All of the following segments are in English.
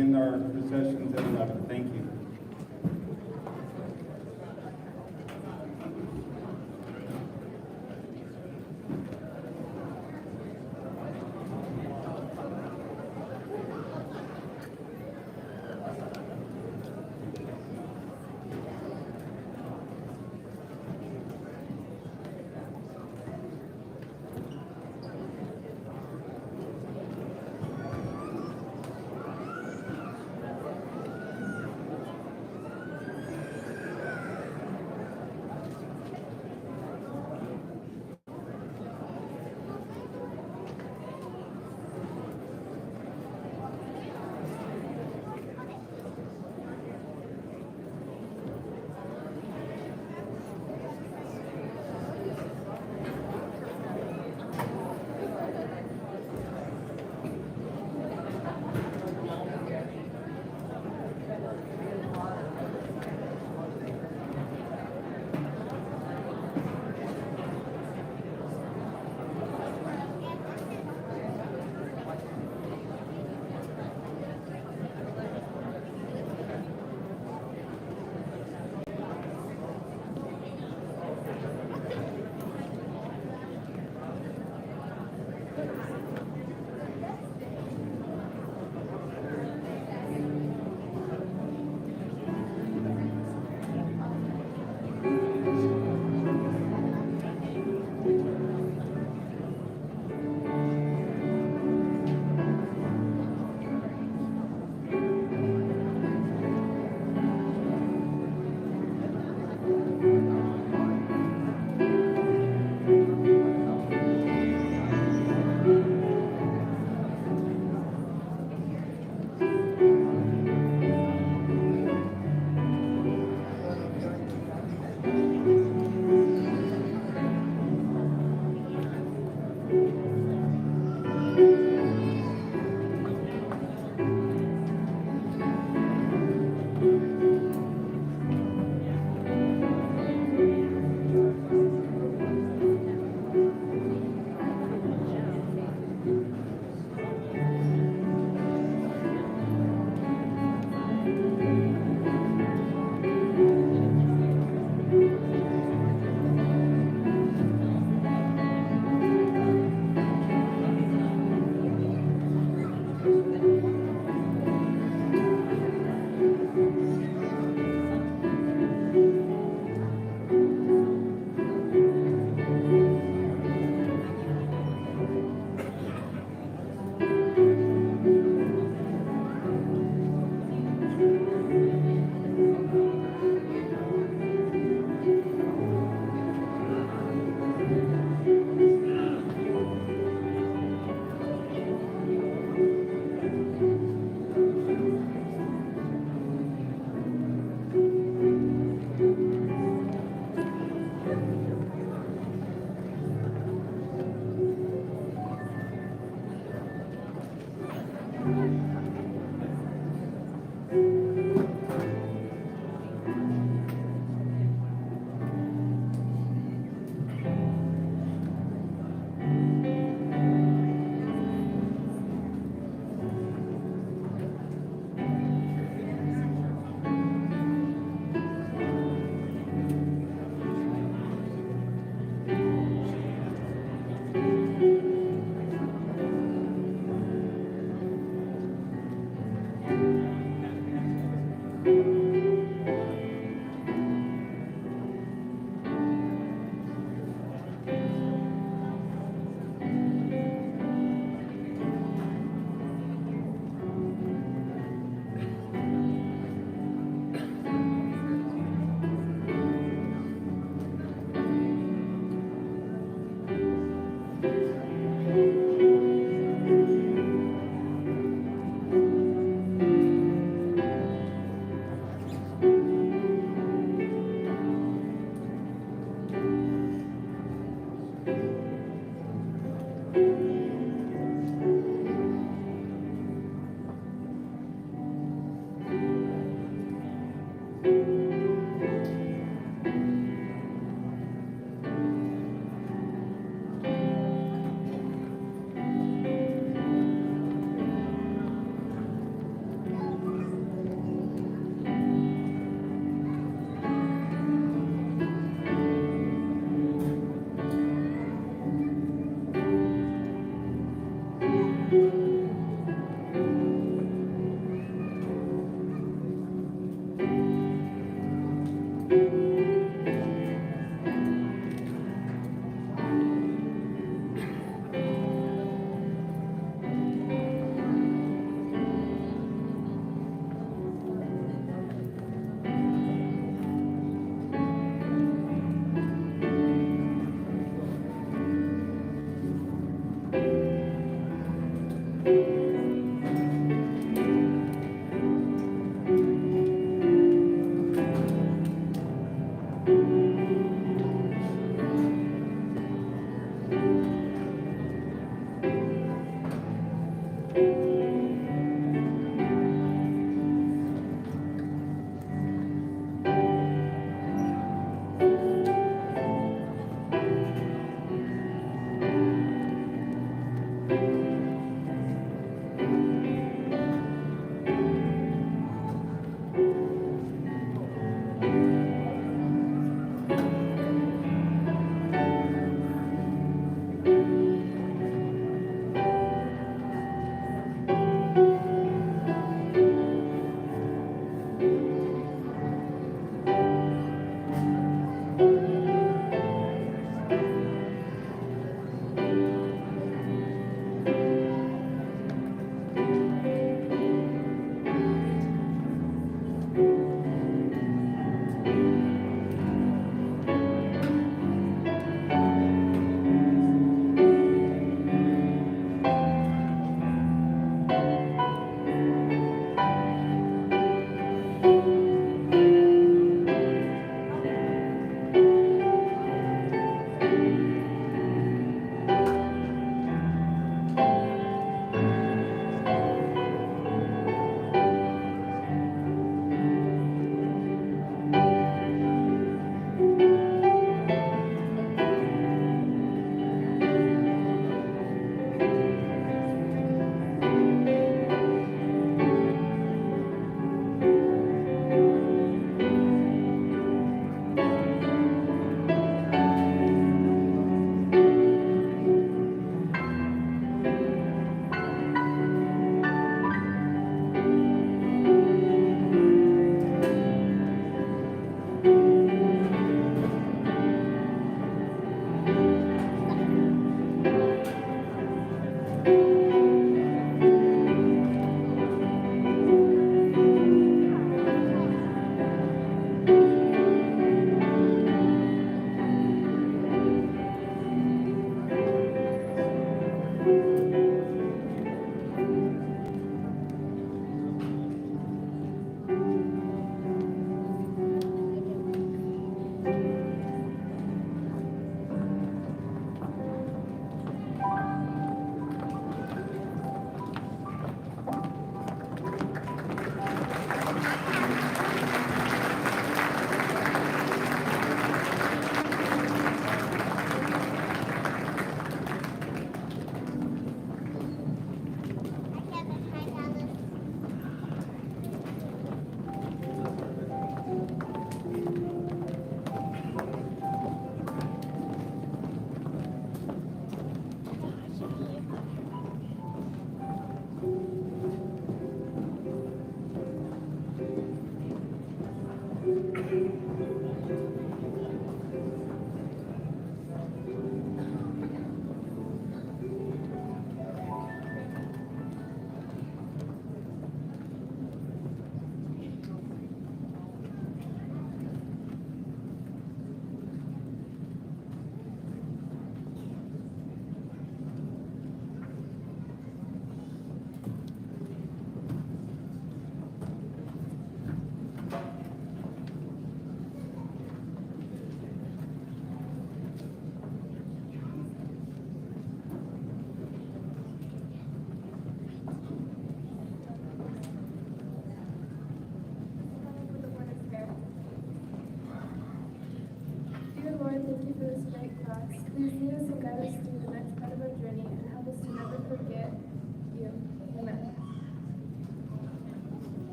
end our sessions at 11. Thank you.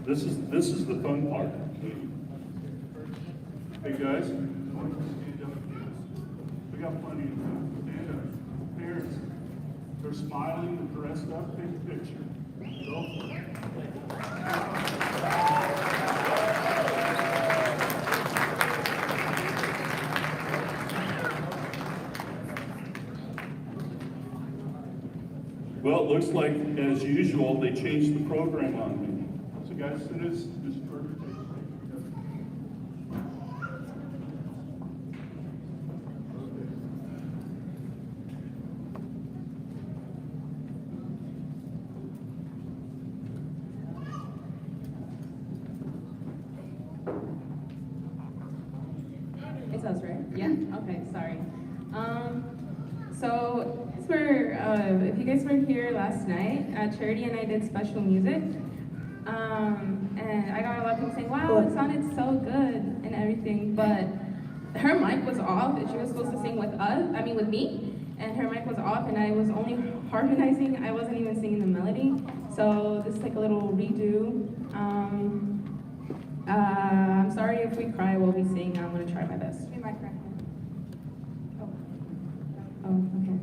This is the fun part. Hey guys, stand up, please. We got plenty of time. Stand up. Parents, they're smiling and dressed up. Take a picture. Go for it. Well, it looks like, as usual, they changed the program on me. So guys, as soon as Mr. Berger takes a picture. It's us, right? Yeah? Okay, sorry. So it's for, if you guys were here last night, Charity and I did special music. And I got a lot of people saying, wow, it sounded so good and everything, but her mic was off and she was supposed to sing with with me, and her mic was off and I was only harmonizing, I wasn't even singing the melody. So this is like a little redo. I'm sorry if we cry while we sing, I'm gonna try my best. We might cry. Oh, okay.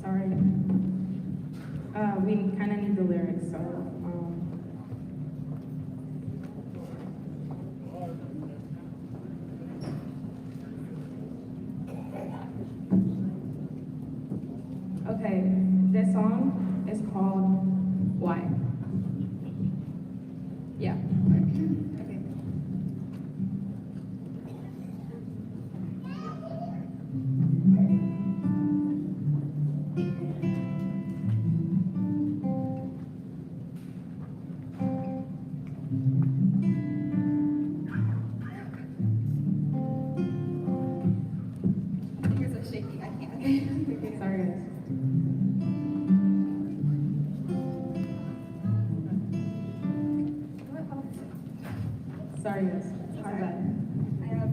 Sorry. We kind of need the lyrics, so. Okay, this song is called Why. Yeah. Okay. Fingers are shaky. I can't. Okay. Sorry, guys. Sorry, guys. Our bad. I have a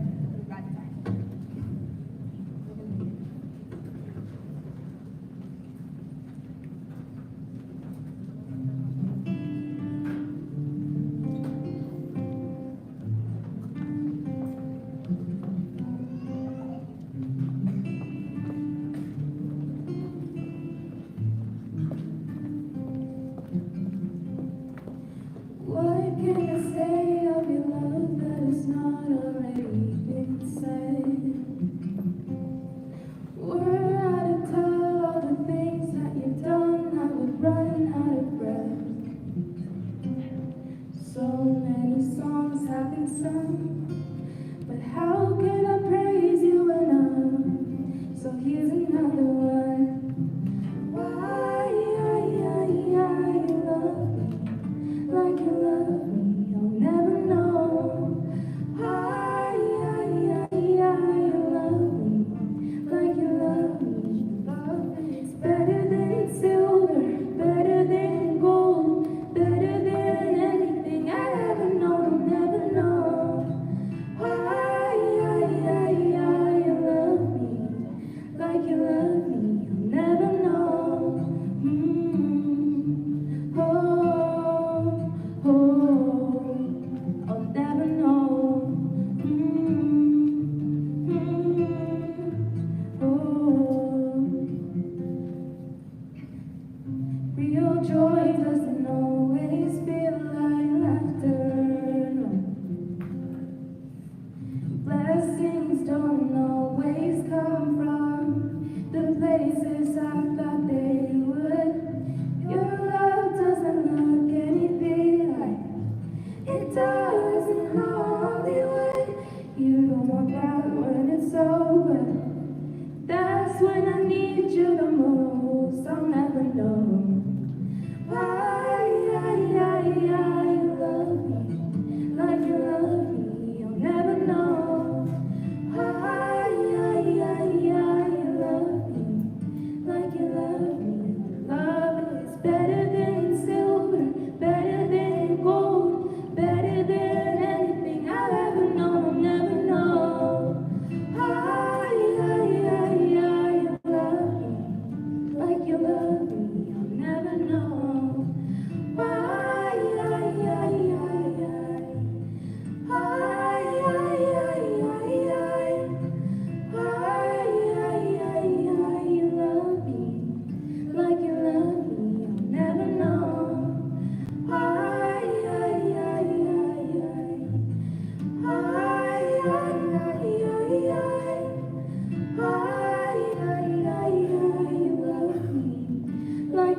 bad time. What can I say of your love that has not already been said? Were I to tell all the things that you've done, I would run out of breath. So many songs have been sung, but how can I praise you enough? So here's another one. Why you love me like you love me, you'll never know. Why you love me like you love me. Love is better than silver, better than gold, better than anything I ever known, never know. Why you love me like you love me, you'll never know. I'll never know. Real joy doesn't always feel like laughter. No. Blessings don't always come from the places I thought they would. Your love doesn't look anything like it does in Hollywood. You don't want that when it's over. That's when I need you the most. I'll never know why you love me, you'll never know. Why you love me like you love me. Love is better than silver, better than gold, better than anything I've ever known, never know. Why you love me like you love me, you'll never know. Why you love me like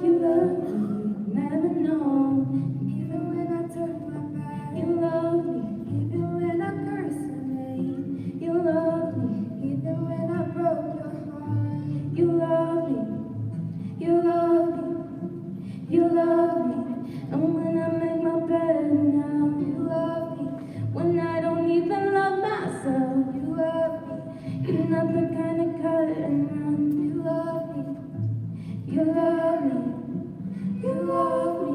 you love me. Never know. Even when I turn my back, you love me. Even when I curse your name, you love me. Even when I broke your heart, you love me. You love me. You love me. And when I make my bed now, you love me. When I don't even love myself, you love me. You're not the kind of cut and run. You love me. You love me. You love me.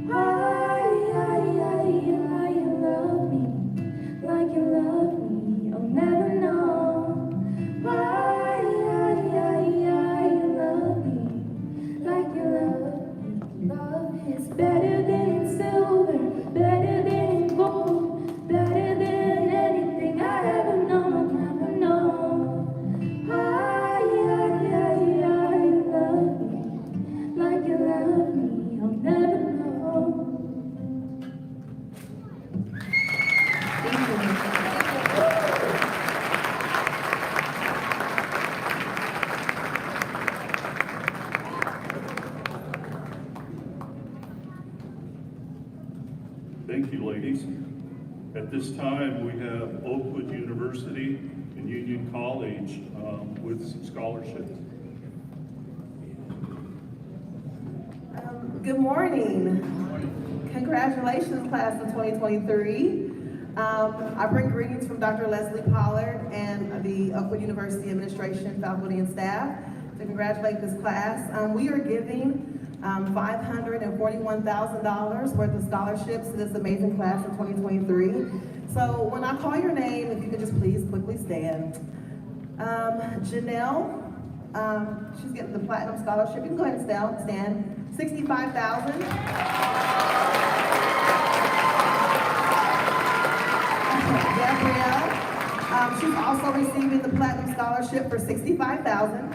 Why you love me like you love me, you'll never know. Why you love me like you love me. Love is better than silver, better than gold, better than anything I ever known, never know. Why you love me like you love me, you'll never know. Thank you, ladies. At this time, we have Oakwood University and Union College with some scholarships. Good morning. Congratulations, class of 2023. I bring greetings from Dr. Leslie Pollard and the Oakwood University administration, faculty, and staff to congratulate this class. We are giving $541,000 worth of scholarships to this amazing class of 2023. So when I call your name, if you could just please quickly stand. Janelle, she's getting the Platinum Scholarship. You can go ahead and stand. $65,000. Gabrielle, she's also receiving the Platinum Scholarship for $65,000.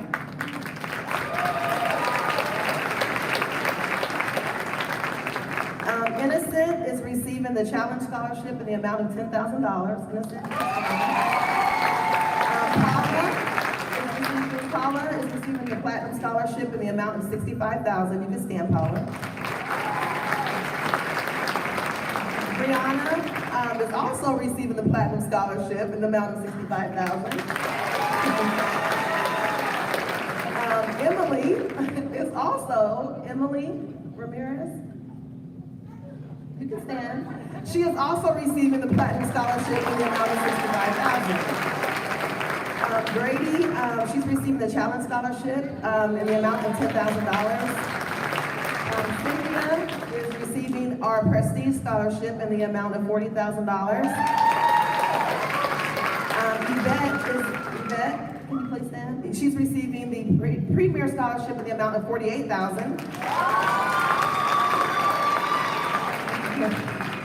Innocent is receiving the Challenge Scholarship in the amount of $10,000. Innocent. Paula is receiving the Platinum Scholarship in the amount of $65,000. You can stand, Paula. Brianna is also receiving the Platinum Scholarship in the amount of $65,000. Emily is also, Emily Ramirez, you can stand. She is also receiving the Platinum Scholarship in the amount of $65,000. Grady, she's receiving the Challenge Scholarship in the amount of $10,000. Cynthia is receiving our Prestige Scholarship in the amount of $40,000. Yvette, can you please stand? She's receiving the Premier Scholarship in the amount of $48,000.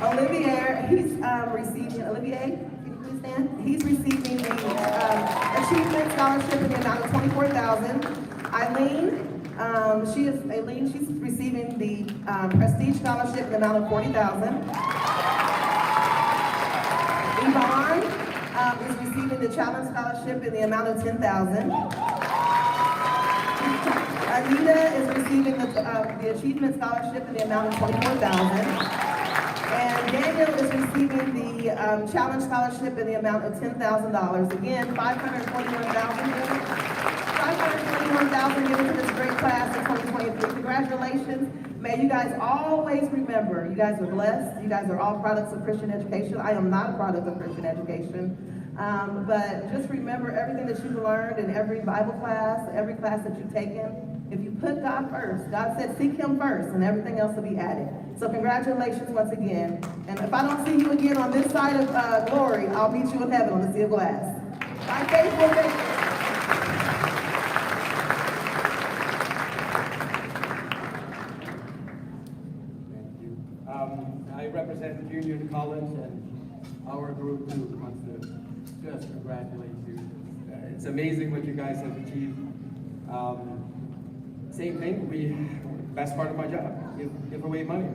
Olivier, he's receiving, Olivier, can you please stand? He's receiving the Achievement Scholarship in the amount of $24,000. Eileen, she's receiving the Prestige Scholarship in the amount of $40,000. Yvonne is receiving the Challenge Scholarship in the amount of $10,000. Anita is receiving the Achievement Scholarship in the amount of $24,000. And Daniel is receiving the Challenge Scholarship in the amount of $10,000. Again, $541,000 given to this great class of 2023. 2023. Congratulations. May you guys always remember, you guys are blessed. You guys are all products of Christian education. I am not a product of Christian education. But just remember everything that you've learned in every Bible class, every class that you've taken. If you put God first, God said seek him first and everything else will be added. So congratulations once again. And if I don't see you again on this side of glory, I'll meet you in heaven on the sea of glass. My faithful faithful. Thank you. I represent Union College and our group too wants to just congratulate you. It's amazing what you guys have achieved. Same thing, best part of my job, give away money.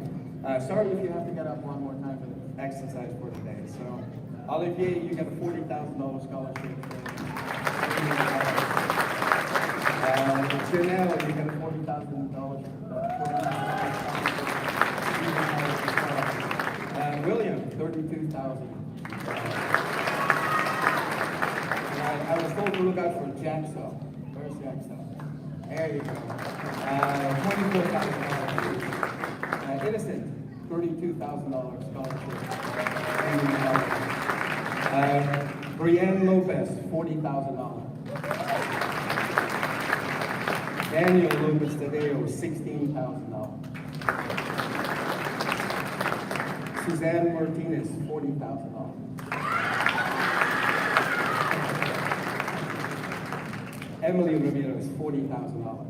Sorry if you have to get up one more time for the exercise for today. So, Olivier, you get a $40,000 scholarship. Chanel, you get a $40,000. William, $32,000. I was told to look out for Jackson. Where's Jackson? There you go. $24,000. Innocent, $32,000 scholarship. Brienne Lopez, $40,000. Daniel Lopez Tadeo, $16,000. Suzanne Martinez, $40,000. Emily Ramirez, $40,000.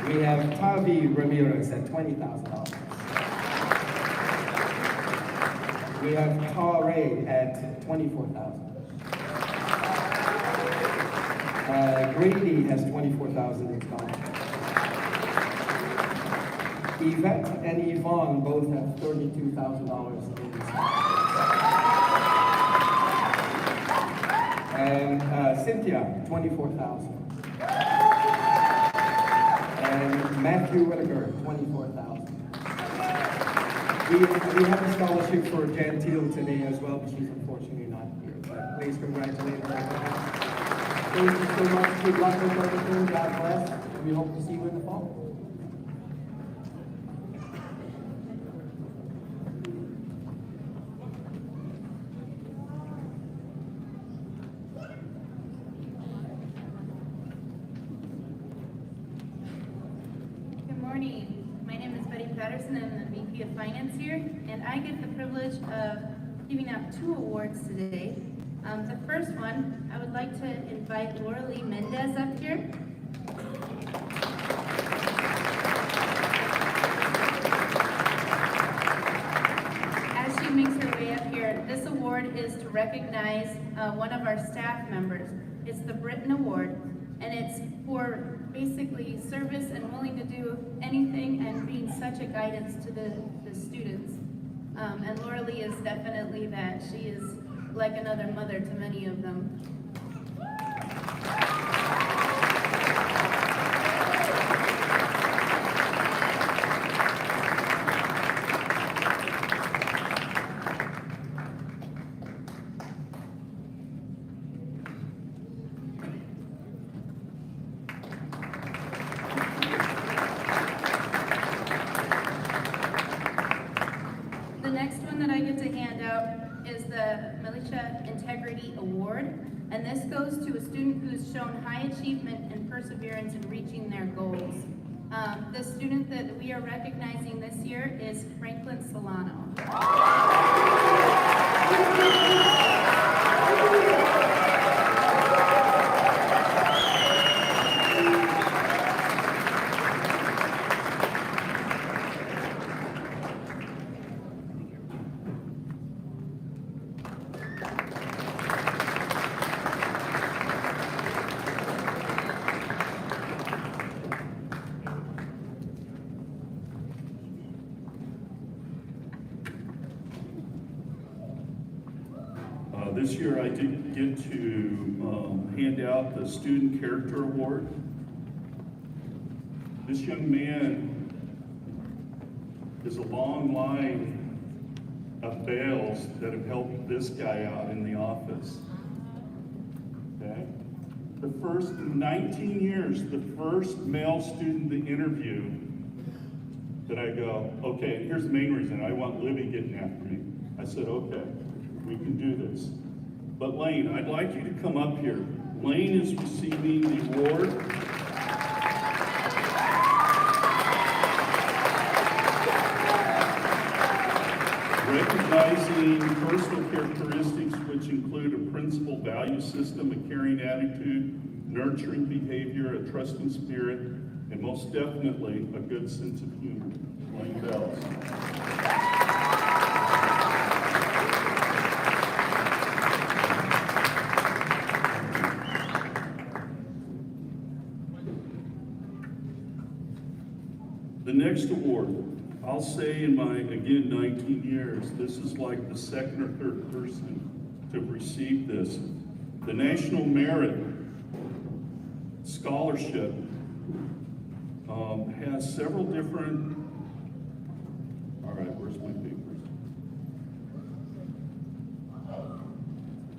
We have Tavi Ramirez at $20,000. We have Ta Ray at $24,000. Grady has $24,000 in scholarship. Yvette and Yvonne both have $32,000 in scholarship. And Cynthia, $24,000. And Matthew Whitaker, $24,000. We have a scholarship for Gentile today as well, but she's unfortunately not here. But please congratulate her. Thank you so much. Good luck with everything. God bless. And we hope to see you in the fall. Good morning. My name is Betty Patterson. I'm the VP of Finance here, and I get the privilege of giving out 2 awards today. The first one, I would like to invite Laura Lee Mendez up here. As she makes her way up here, this award is to recognize one of our staff members. It's the Britton Award, and it's for basically service and willing to do anything and being such a guidance to the students. And Laura Lee is definitely that. She is like another mother to many of them. The next one that I get to hand out is the Militia Integrity Award, and this goes to a student who's shown high achievement and perseverance in reaching their goals. The student that we are recognizing this year is Franklin Solano. This year I did get to hand out the Student Character Award. This young man is a long line of Bales that have helped this guy out in the office. Okay? the first in 19 years, the first male student to interview that I go, okay, and here's the main reason, I want Libby getting after me. I said, okay, we can do this. But Lane, I'd like you to come up here. Lane is receiving the award. Recognizing personal characteristics which include a principled value system, a caring attitude, nurturing behavior, a trusting spirit, and most definitely a good sense of humor. Lane Bells. The next award, I'll say in my, again, 19 years, this is like the second or third person to have received this. The National Merit Scholarship has several different, all right, where's my papers?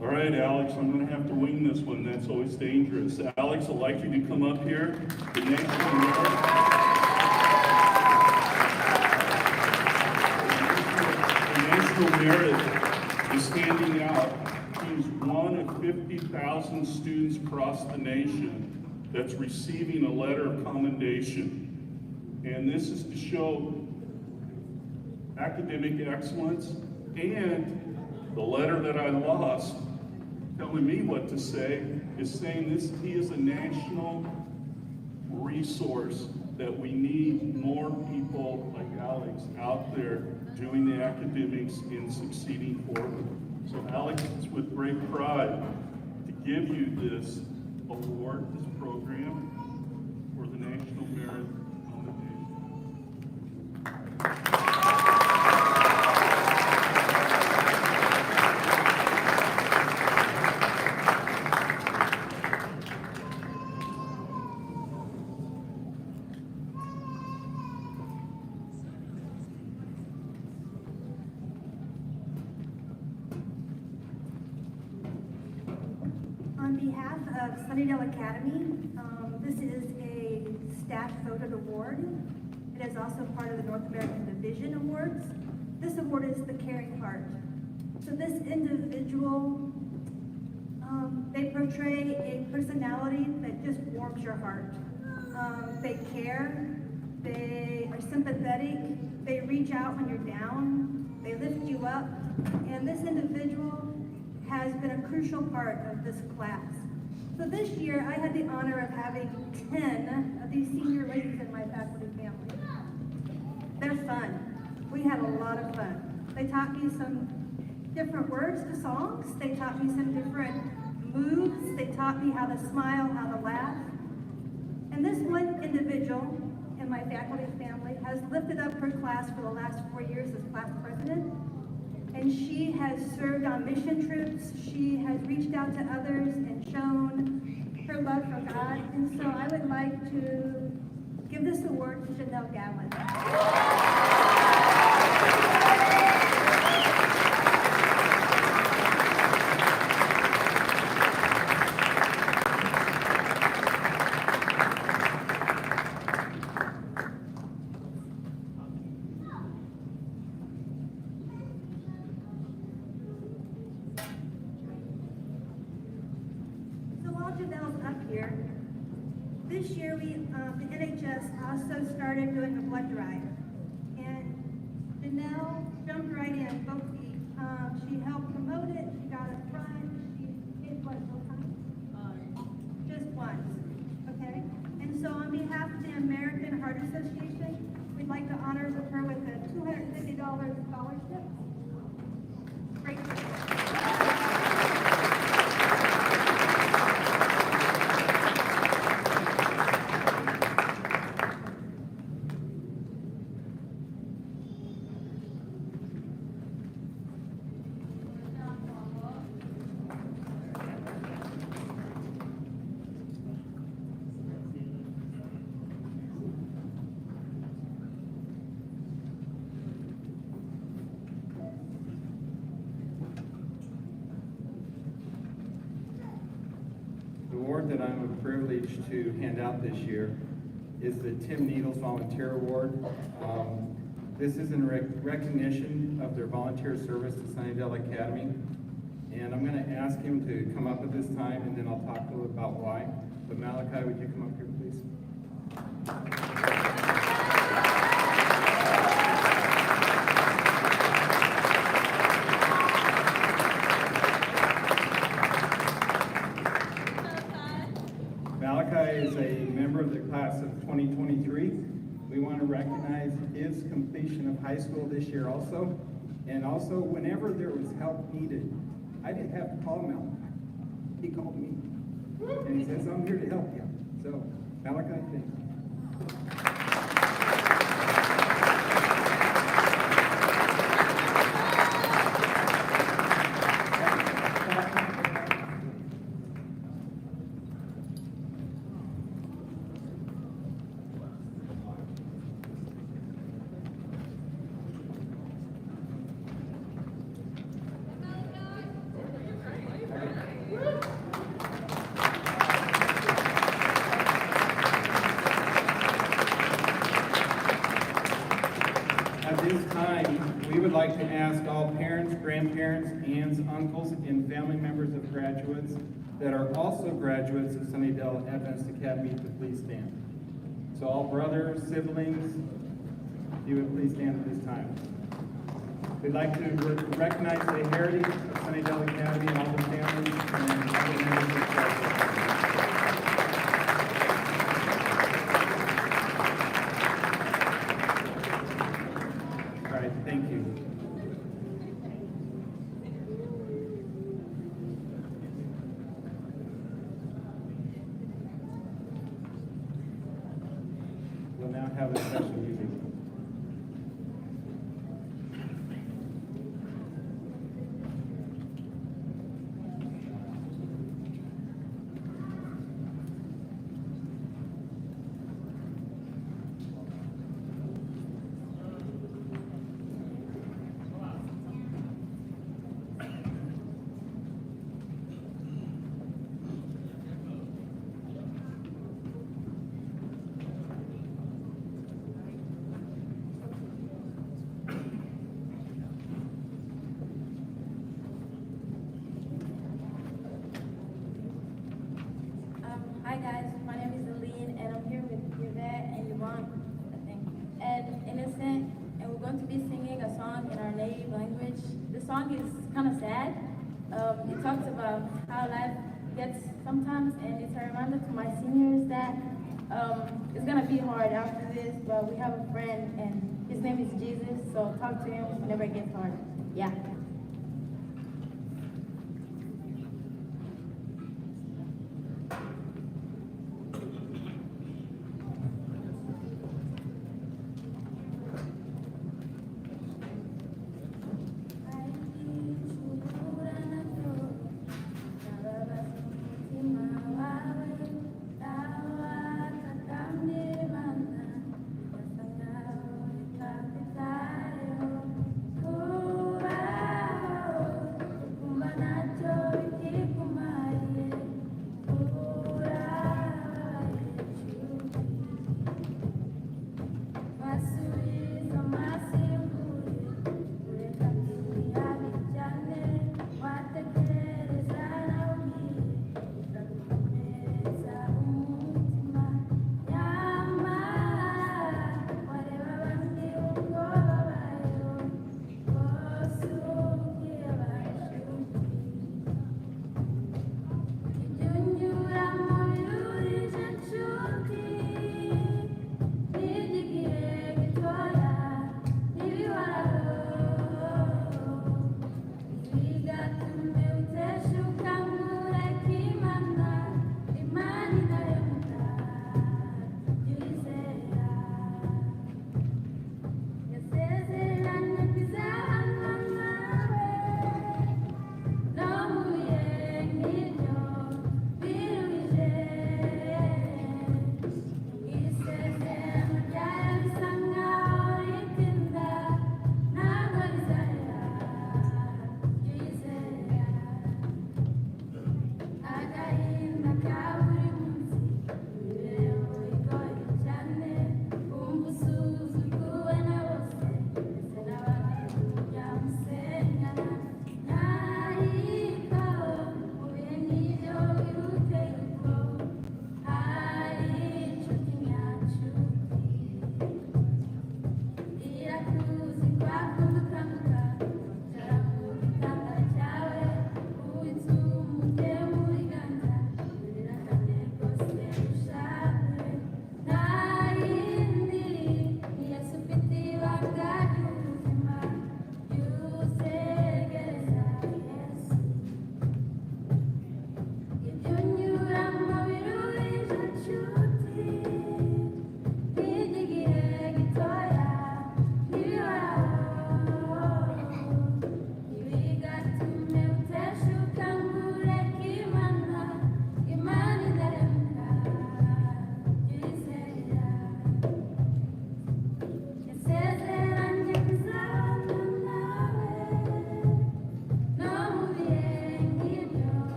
All right, Alex, I'm gonna have to wing this one, that's always dangerous. Alex, I'd like you to come up here. The National Merit. Merit is standing out. He's one of 50,000 students across the nation that's receiving a letter of commendation. And this is to show academic excellence, and the letter that I lost telling me what to say is saying this, he is a national resource that we need more people like Alex out there doing the academics and succeeding forward. So Alex, it's with great pride to give you this award, this program for the National Merit Commendation. On behalf of Sunnydale Academy, this is a staff voted award. It is also part of the North American Division Awards. This award is the Caring Heart. So this individual, they portray a personality that just warms your heart. They care, they are sympathetic, they reach out when you're down, they lift you up, and this individual has been a crucial part of this class. So this year, I had the honor of having 10 of these senior ladies in my faculty family. They're fun. We had a lot of fun. They taught me some different words to songs. They taught me some different moves. They taught me how to smile, how to laugh. And this one individual in my faculty family has lifted up her class for the last 4 years as class president. And she has served on mission trips. She has reached out to others and shown her love for God. And so I would like to give this award to Janelle Gallin. Janelle's up here. This year, the NHS also started doing a blood drive. And Janelle jumped right in, both feet. She helped promote it, she got up front, she gave blood both times? Just once, okay? And so on behalf of the American Heart Association, we'd like to honor her with a $250 scholarship. Great. privilege to hand out this year is the Tim Needles Volunteer Award. This is in recognition of their volunteer service to Sunnydale Academy. And I'm going to ask him to come up at this time, and then I'll talk a little about why. But Malachi, would you come up here, please? Malachi is a member of the class of 2023. We want to recognize his completion of high school this year also. And also, whenever there was help needed, I didn't have to call Malachi. He called me. And he says, I'm here to help you. So, Malachi, thanks. At this time, we would like to ask all parents, grandparents, aunts, uncles, and family members of graduates that are also graduates of Sunnydale Adventist Academy to please stand. So all brothers, siblings, if you would please stand at this time. We'd like to recognize the heritage of Sunnydale Academy and all the families and all the members of the graduate. All right, thank you. We'll now have a special music. Hi guys, my name is Aline and I'm here with Yvette and Yvonne, I think, and Innocent, and we're going to be singing a song in our native language. The song is kind of sad. It talks about how life gets sometimes, and it's a reminder to my seniors that it's gonna be hard after this, but we have a friend and his name is Jesus, so talk to him whenever it gets hard. Yeah. Kuba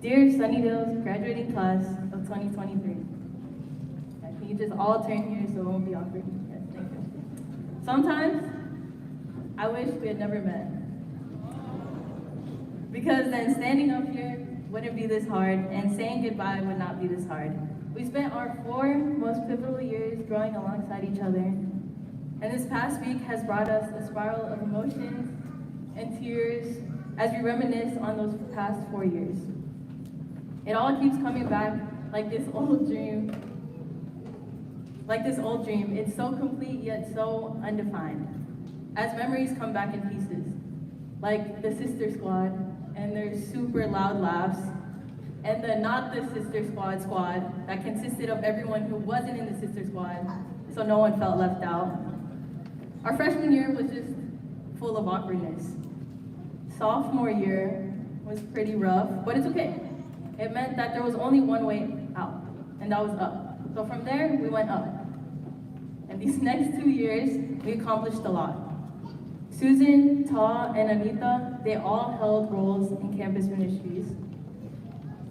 Dear Sunnydale's graduating class of 2023. Can you just all turn here so it won't be awkward? Yes, thank you. Sometimes, I wish we had never met. Because then standing up here wouldn't be this hard, and saying goodbye would not be this hard. We spent our 4 most pivotal years growing alongside each other, and this past week has brought us a spiral of emotions and tears as we reminisce on those past 4 years. It all keeps coming back like this old dream. It's so complete yet so undefined. As memories come back in pieces, like the Sister Squad and their super loud laughs, and the not the Sister Squad that consisted of everyone who wasn't in the Sister Squad, so no one felt left out. Our freshman year was just full of awkwardness. Sophomore year was pretty rough, but it's okay. It meant that there was only one way out, and that was up. So from there, we went up. And these next 2 years, we accomplished a lot. Susan, Ta, and Anita, they all held roles in campus ministries.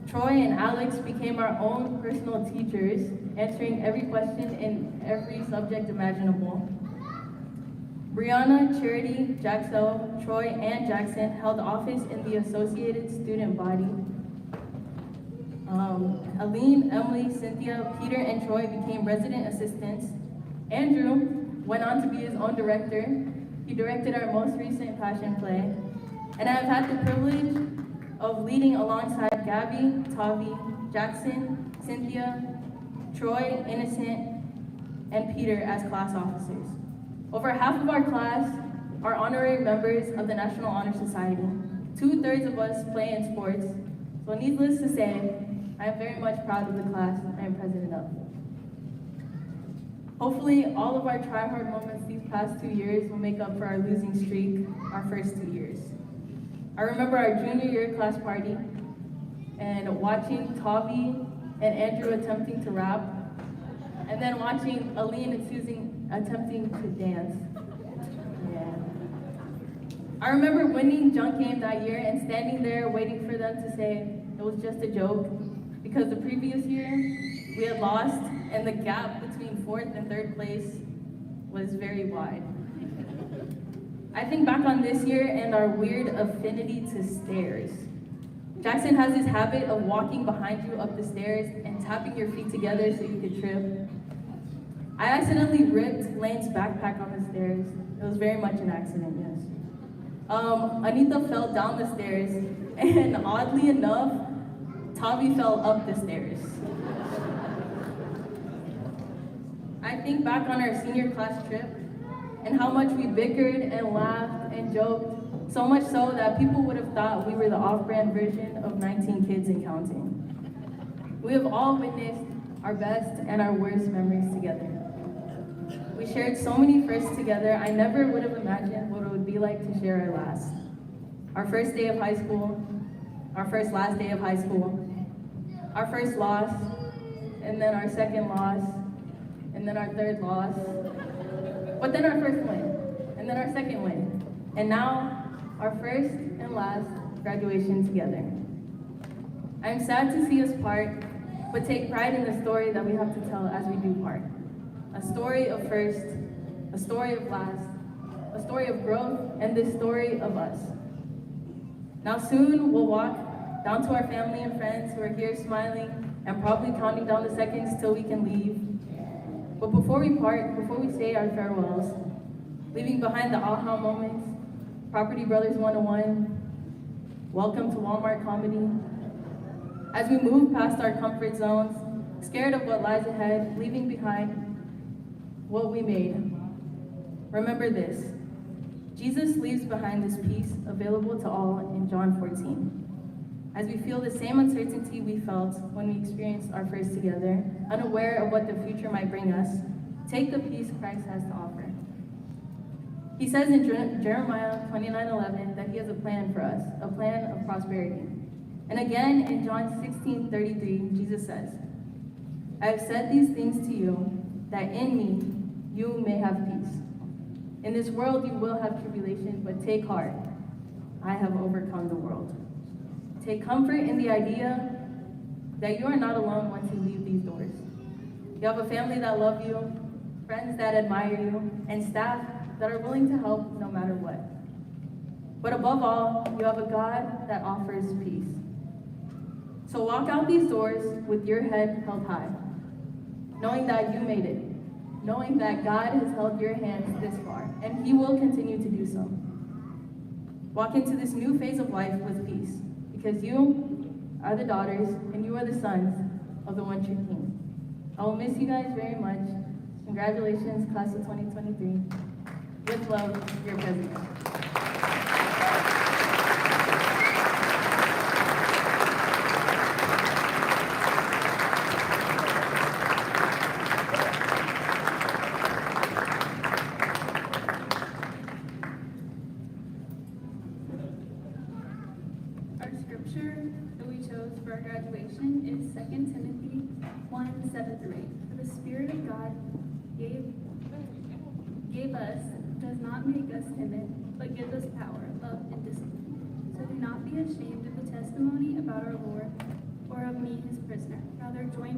Troy and Alex became our own personal teachers, answering every question in every subject imaginable. Brianna, Charity, Jaxel, Troy, and Jackson held office in the Associated Student Body. Aline, Emily, Cynthia, Peter, and Troy became resident assistants. Andrew went on to be his own director. He directed our most recent Passion Play. And I have had the privilege of leading alongside Gabby, Tavi, Jackson, Cynthia, Troy, Innocent, and Peter as class officers. Over half of our class are honorary members of the National Honor Society. 2/3 of us play in sports. So needless to say, I am very much proud of the class I am president of. Hopefully, all of our try-hard moments these past 2 years will make up for our losing streak our first 2 years. I remember our junior year class party and watching Tavi and Andrew attempting to rap, and then watching Aline and Susan attempting to dance. Yeah. I remember winning junk game that year and standing there waiting for them to say it was just a joke, because the previous year we had lost and the gap between 4th and 3rd place was very wide. I think back on this year and our weird affinity to stairs. Jackson has this habit of walking behind you up the stairs and tapping your feet together so you could trip. I accidentally ripped Lane's backpack on the stairs. It was very much an accident, yes. Anita fell down the stairs, and oddly enough, Tavi fell up the stairs. I think back on our senior class trip and how much we bickered and laughed and joked, so much so that people would have thought we were the off-brand version of 19 Kids and Counting. We have all witnessed our best and our worst memories together. We shared so many firsts together, I never would have imagined what it would be like to share our last. Our first day of high school, our first last day of high school, our first loss, and then our second loss, and then our third loss, but then our first win, and then our second win, and now our first and last graduation together. I'm sad to see us part, but take pride in the story that we have to tell as we do part. A story of first, a story of last, a story of growth, and this story of us. Now soon we'll walk down to our family and friends who are here smiling and probably counting down the seconds till we can leave. But before we part, before we say our farewells, leaving behind the aha moments, Property Brothers 101, welcome to Walmart comedy. As we move past our comfort zones, scared of what lies ahead, leaving behind what we made, remember this: Jesus leaves behind this peace available to all in John 14. As we feel the same uncertainty we felt when we experienced our first together, unaware of what the future might bring us, take the peace Christ has to offer. He says in Jeremiah 29:11 that he has a plan for us, a plan of prosperity. And again in John 16:33, Jesus says, I have said these things to you, that in me you may have peace. In this world you will have tribulation, but take heart. I have overcome the world. take comfort in the idea that you are not alone once you leave these doors. You have a family that love you, friends that admire you, and staff that are willing to help no matter what. But above all, you have a God that offers peace. So walk out these doors with your head held high, knowing that you made it, knowing that God has held your hands this far, and He will continue to do so. Walk into this new phase of life with peace, because you are the daughters and you are the sons of the one true King. I will miss you guys very much. Congratulations, class of 2023. With love, your president. Our scripture that we chose for our graduation is 2 Timothy 1:7-8. For the Spirit of God gave us, does not make us timid, but gives us power, love, and discipline. So do not be ashamed of the testimony about our Lord or of me, his prisoner. Rather, join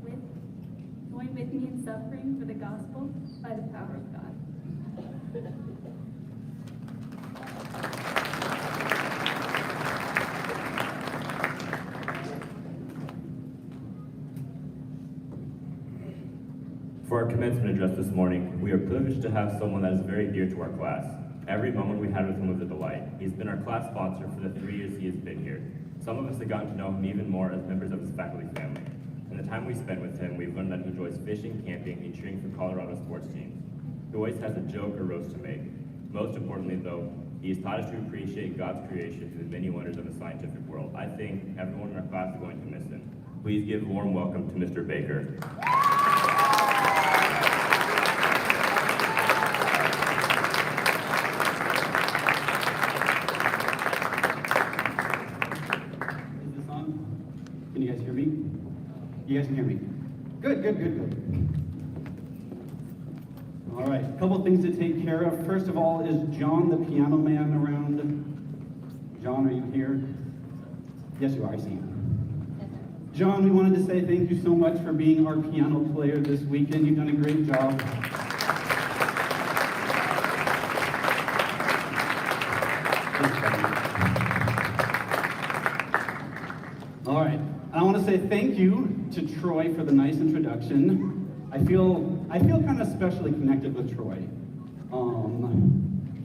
with me in suffering for the gospel by the power of God. For our commencement address this morning, we are privileged to have someone that is very dear to our class. Every moment we had with him was a delight. He's been our class sponsor for the 3 years he has been here. Some of us have gotten to know him even more as members of his faculty family. In the time we spent with him, we've learned that he enjoys fishing, camping, and cheering for Colorado sports teams. He always has a joke or roast to make. Most importantly, though, he has taught us to appreciate God's creation through the many wonders of the scientific world. I think everyone in our class is going to miss him. Please give a warm welcome to Mr. Baker. Is this on? Can you guys hear me? You guys can hear me? Good. All right, a couple things to take care of. First of all, is John the piano man around? John, are you here? Yes, you are, I see you. John, we wanted to say thank you so much for being our piano player this weekend. You've done a great job. All right, I want to say thank you to Troy for the nice introduction. I feel kind of especially connected with Troy.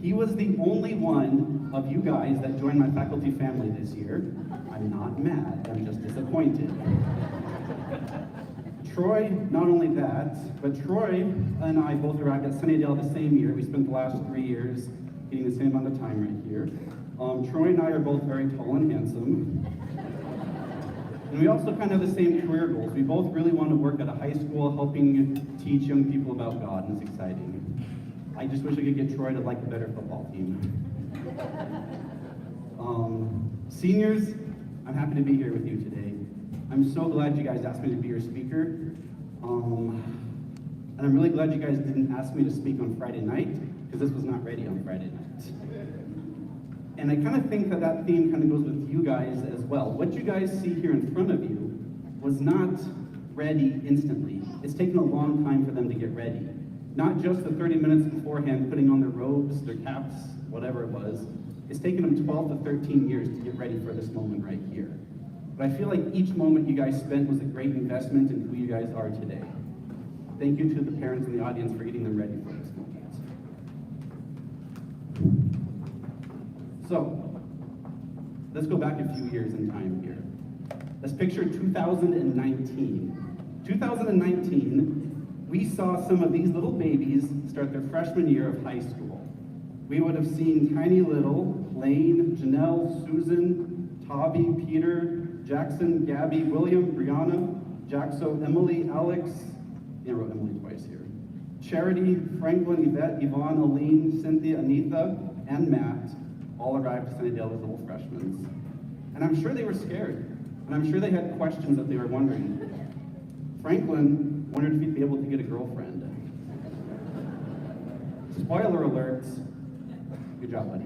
He was the only one of you guys that joined my faculty family this year. I'm not mad, I'm just disappointed. Troy, not only that, but Troy and I both arrived at Sunnydale the same year. We spent the last 3 years getting the same amount of time right here. Troy and I are both very tall and handsome. And we also kind of have the same career goals. We both really want to work at a high school helping teach young people about God, and it's exciting. I just wish I could get Troy to like a better football team. Seniors, I'm happy to be here with you today. I'm so glad you guys asked me to be your speaker. And I'm really glad you guys didn't ask me to speak on Friday night, because this was not ready on Friday night. And I kind of think that that theme kind of goes with you guys as well. What you guys see here in front of you was not ready instantly. It's taken a long time for them to get ready. Not just the 30 minutes beforehand, putting on their robes, their caps, whatever it was. It's taken them 12 to 13 years to get ready for this moment right here. But I feel like each moment you guys spent was a great investment in who you guys are today. Thank you to the parents in the audience for getting them ready for this moment. So, let's go back a few years in time here. Let's picture 2019. 2019, we saw some of these little babies start their freshman year of high school. We would have seen tiny little Lane, Janelle, Susan, Tavi, Peter, Jackson, Gabby, William, Brianna, Jaxo, Emily, Alex, I wrote Emily twice here. Charity, Franklin, Yvette, Yvonne, Aline, Cynthia, Anitha, and Matt all arrived to Sunnydale as little freshmen. And I'm sure they were scared. And I'm sure they had questions that they were wondering. Franklin wondered if he'd be able to get a girlfriend. Spoiler alert, good job, buddy.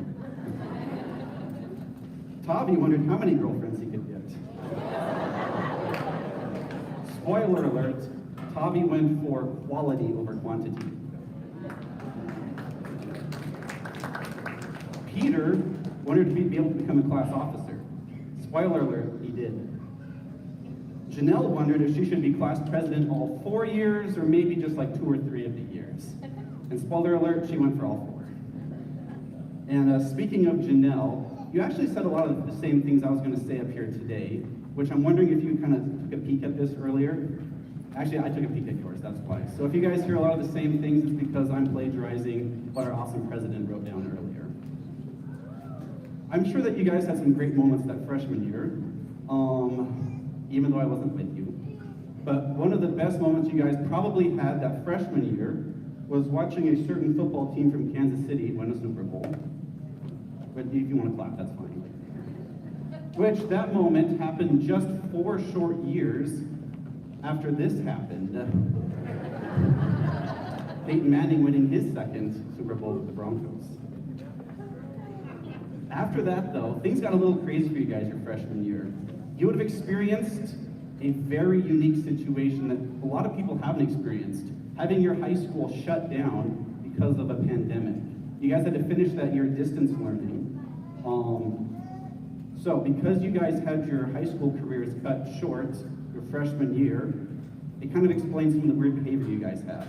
Tavi wondered how many girlfriends he could get. Spoiler alert, Tavi went for quality over quantity. Peter wondered if he'd be able to become a class officer. Spoiler alert, he did. Janelle wondered if she should be class president all 4 years or maybe just like 2 or 3 of the years. And spoiler alert, she went for all 4. And speaking of Janelle, you actually said a lot of the same things I was going to say up here today, which I'm wondering if you kind of took a peek at this earlier. Actually, I took a peek at yours, that's why. So if you guys hear a lot of the same things, it's because I'm plagiarizing what our awesome president wrote down earlier. I'm sure that you guys had some great moments that freshman year, even though I wasn't with you. But one of the best moments you guys probably had that freshman year was watching a certain football team from Kansas City win a Super Bowl. But if you want to clap, that's fine. Which that moment happened just 4 short years after this happened. Peyton Manning winning his second Super Bowl with the Broncos. After that, though, things got a little crazy for you guys your freshman year. You would have experienced a very unique situation that a lot of people haven't experienced, having your high school shut down because of a pandemic. You guys had to finish that year distance learning. So because you guys had your high school careers cut short your freshman year, it kind of explains some of the weird behavior you guys have.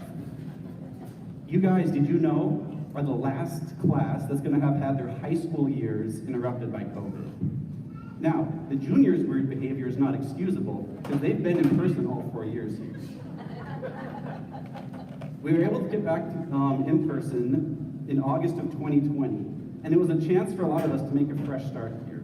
You guys, did you know, are the last class that's going to have had their high school years interrupted by COVID. Now, the juniors' weird behavior is not excusable because they've been in person all 4 years here. We were able to get back in person in August of 2020, and it was a chance for a lot of us to make a fresh start here.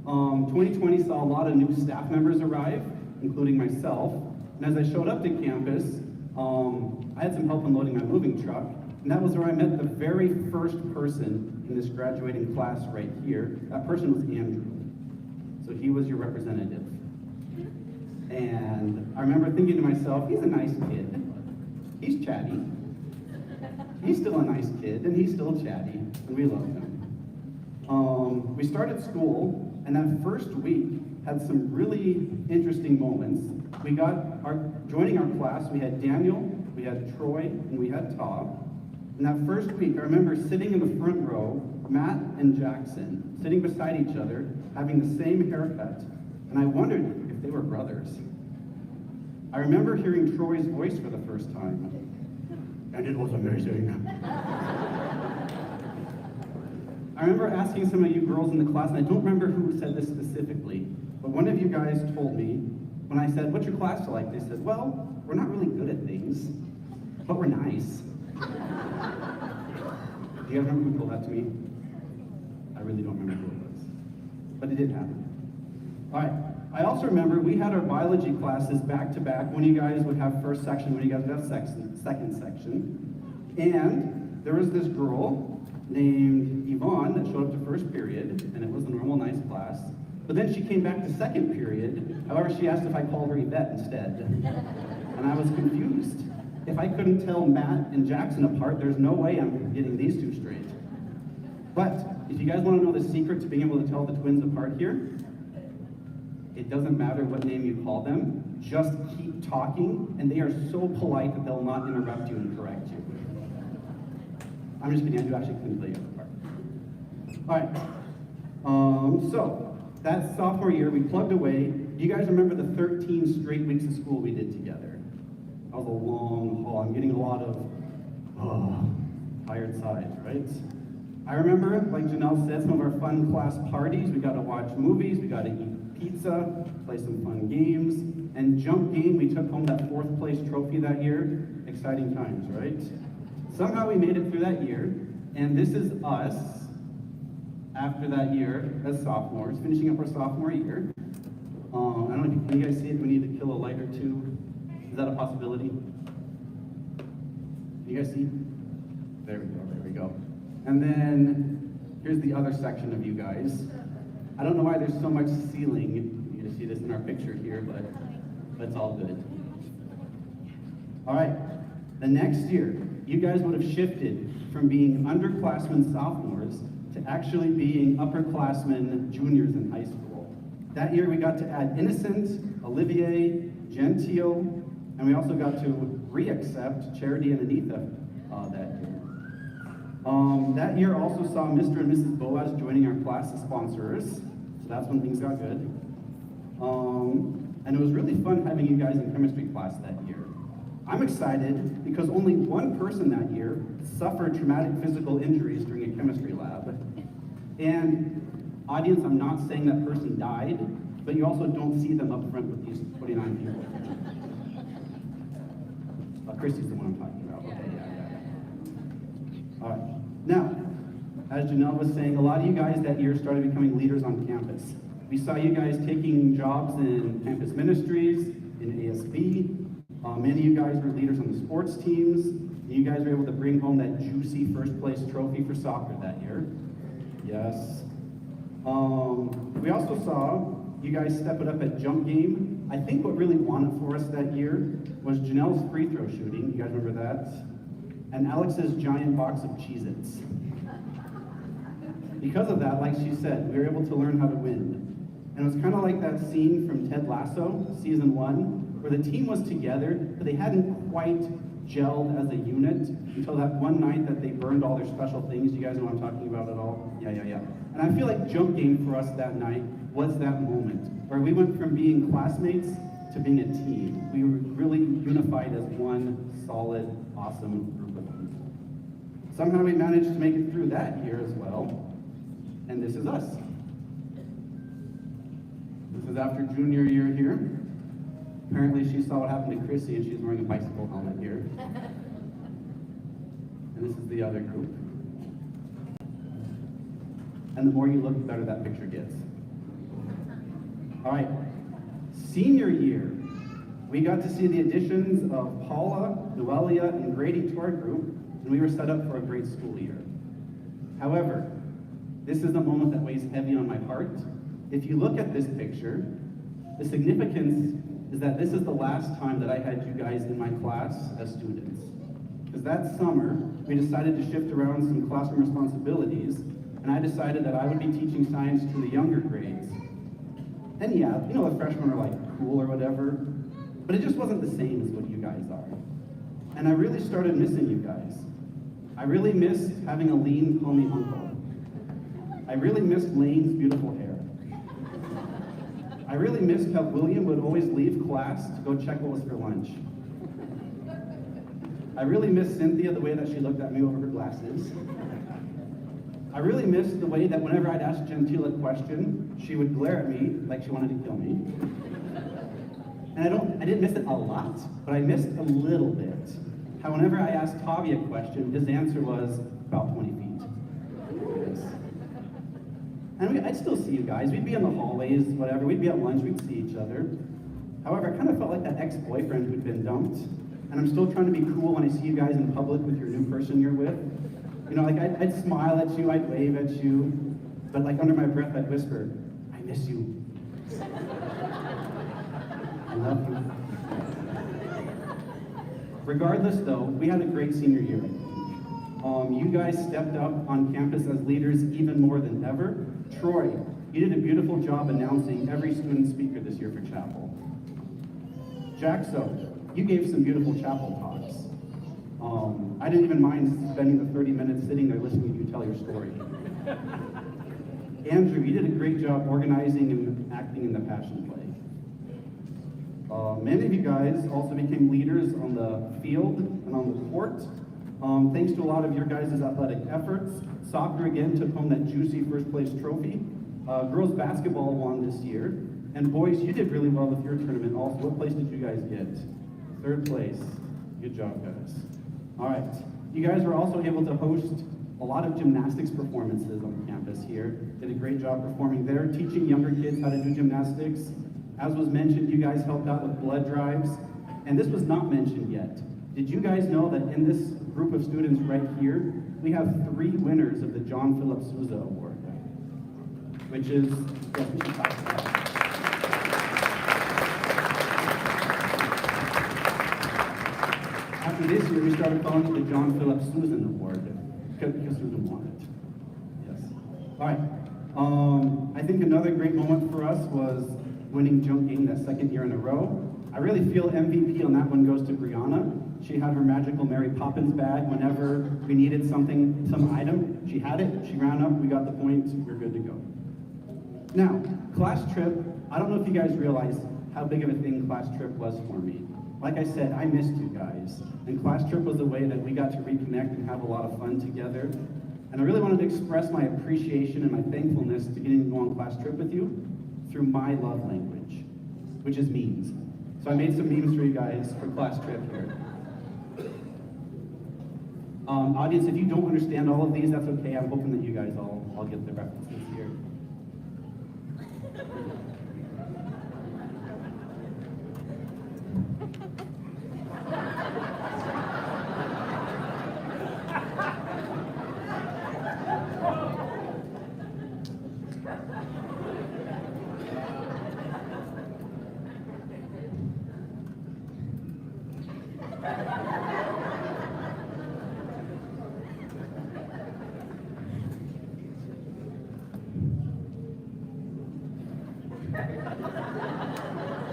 2020 saw a lot of new staff members arrive, including myself, and as I showed up to campus, I had some help unloading my moving truck, and that was where I met the very first person in this graduating class right here. That person was Andrew. So he was your representative. And I remember thinking to myself, he's a nice kid. He's chatty. He's still a nice kid, and he's still chatty, and we love him. We started school, and that first week had some really interesting moments. We got joining our class, we had Daniel, we had Troy, and we had Todd. And that first week, I remember sitting in the front row, Matt and Jackson, sitting beside each other, having the same haircut, and I wondered if they were brothers. I remember hearing Troy's voice for the first time, and it was amazing. I remember asking some of you girls in the class, and I don't remember who said this specifically, but one of you guys told me, when I said, what's your class like? They said, well, we're not really good at things, but we're nice. Do you guys remember who told that to me? I really don't remember who it was, but it did happen. All right, I also remember we had our biology classes back to back. One of you guys would have first section, one of you guys would have second section. And there was this girl named Yvonne that showed up to first period, and it was a normal, nice class. But then she came back to second period. However, she asked if I called her Yvette instead. And I was confused. If I couldn't tell Matt and Jackson apart, there's no way I'm getting these two straight. But if you guys want to know the secret to being able to tell the twins apart here, it doesn't matter what name you call them, just keep talking, and they are so polite that they'll not interrupt you and correct you. I'm just kidding, Andrew actually couldn't tell you apart. All right, so that sophomore year, we plugged away. Do you guys remember the 13 straight weeks of school we did together? That was a long haul. I'm getting a lot of tired sides, right? I remember, like Janelle said, some of our fun class parties. We got to watch movies, we got to eat pizza, play some fun games, and jump game, we took home that 4th place trophy that year. Exciting times, right? Somehow we made it through that year, and this is us after that year as sophomores, finishing up our sophomore year. I don't know, can you guys see it? We need to kill a light or two. Is that a possibility? Can you guys see? There we go, there we go. And then here's the other section of you guys. I don't know why there's so much ceiling. You can see this in our picture here, but that's all good. All right, the next year, you guys would have shifted from being underclassmen sophomores to actually being upperclassmen juniors in high school. That year we got to add Innocent, Olivier, Gentile, and we also got to re-accept Charity and Anita that year. That year also saw Mr. and Mrs. Boaz joining our class as sponsors, so that's when things got good. And it was really fun having you guys in chemistry class that year. I'm excited because only one person that year suffered traumatic physical injuries during a chemistry lab. And audience, I'm not saying that person died, but you also don't see them up front with these 29 people. Christy's the one I'm talking about. Okay, yeah. All right. Now, as Janelle was saying, a lot of you guys that year started becoming leaders on campus. We saw you guys taking jobs in campus ministries, in ASB. Many of you guys were leaders on the sports teams. You guys were able to bring home that juicy first place trophy for soccer that year. Yes. We also saw you guys step it up at jump game. I think what really won it for us that year was Janelle's free throw shooting. You guys remember that? And Alex's giant box of Cheez-Its. Because of that, like she said, we were able to learn how to win. And it was kind of like that scene from Ted Lasso, season 1, where the team was together, but they hadn't quite gelled as a unit until that one night that they burned all their special things. You guys know what I'm talking about at all? Yeah. And I feel like jump game for us that night was that moment, where we went from being classmates to being a team. We were really unified as one solid, awesome group of people. Somehow we managed to make it through that year as well, and this is us. This is after junior year here. Apparently she saw what happened to Chrissy and she's wearing a bicycle helmet here. And this is the other group. And the more you look, the better that picture gets. All right, senior year. We got to see the additions of Paula, Noelia, and Grady to our group, and we were set up for a great school year. However, this is the moment that weighs heavy on my heart. If you look at this picture, the significance is that this is the last time that I had you guys in my class as students. Because that summer, we decided to shift around some classroom responsibilities, and I decided that I would be teaching science to the younger grades. And yeah, you know, the freshmen are like cool or whatever, but it just wasn't the same as what you guys are. And I really started missing you guys. I really missed having Aline call me uncle. I really missed Lane's beautiful hair. I really missed how William would always leave class to go check what was for lunch. I really missed Cynthia, the way that she looked at me over her glasses. I really missed the way that whenever I'd ask Gentile a question, she would glare at me like she wanted to kill me. And I didn't miss it a lot, but I missed a little bit. How whenever I asked Tavi a question, his answer was about 20 feet. Yes. And I'd still see you guys. We'd be in the hallways, whatever. We'd be at lunch, we'd see each other. However, I kind of felt like that ex-boyfriend who'd been dumped. And I'm still trying to be cool when I see you guys in public with your new person you're with. You know, like I'd smile at you, I'd wave at you, but like under my breath I'd whisper, I miss you. I love you. Regardless though, we had a great senior year. You guys stepped up on campus as leaders even more than ever. Troy, you did a beautiful job announcing every student speaker this year for chapel. Jaxo, you gave some beautiful chapel talks. I didn't even mind spending the 30 minutes sitting there listening to you tell your story. Andrew, you did a great job organizing and acting in the Passion Play. Many of you guys also became leaders on the field and on the court. Thanks to a lot of your guys' athletic efforts, soccer again took home that juicy first place trophy. Girls basketball won this year. And boys, you did really well with your tournament also. What place did you guys get? 3rd place. Good job, guys. All right. You guys were also able to host a lot of gymnastics performances on campus here. Did a great job performing there, teaching younger kids how to do gymnastics. As was mentioned, you guys helped out with blood drives. And this was not mentioned yet. Did you guys know that in this group of students right here, we have 3 winners of the John Philip Sousa Award, which is, yes, we should talk about that. After this year, we started calling it the John Philip Susan Award, because Susan won it. Yes. All right. I think another great moment for us was winning jump game that second year in a row. I really feel MVP on that one goes to Brianna. She had her magical Mary Poppins bag whenever we needed something, some item. She had it, she ran up, we got the points, we're good to go. Now, class trip, I don't know if you guys realize how big of a thing class trip was for me. Like I said, I missed you guys. And class trip was a way that we got to reconnect and have a lot of fun together. And I really wanted to express my appreciation and my thankfulness to getting to go on class trip with you through my love language, which is memes. So I made some memes for you guys for class trip here. Audience, if you don't understand all of these, that's okay. I'm hoping that you guys all get the references here.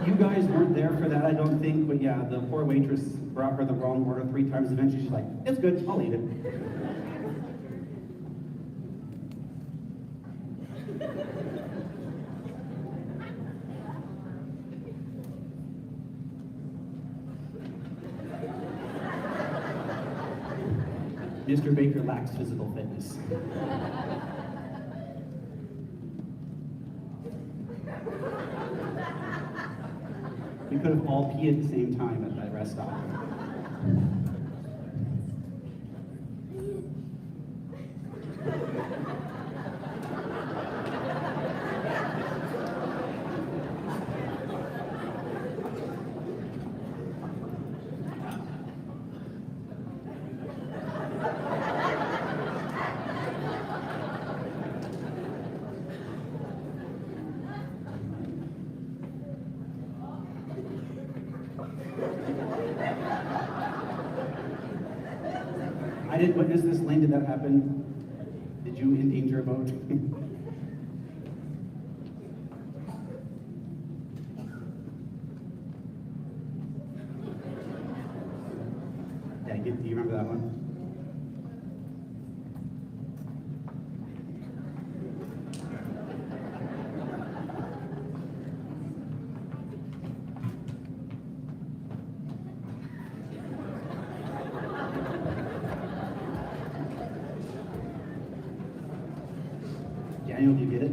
You guys weren't there for that, I don't think, but yeah, the poor waitress brought her the wrong order 3 times. Eventually, she's like, "It's good, I'll eat it." Mr. Baker lacks physical fitness. We could have all peed at the same time at that rest stop. I didn't witness this. Lane, did that happen? Did you endanger a boat? Yeah, do you remember that one? Daniel, do you get it?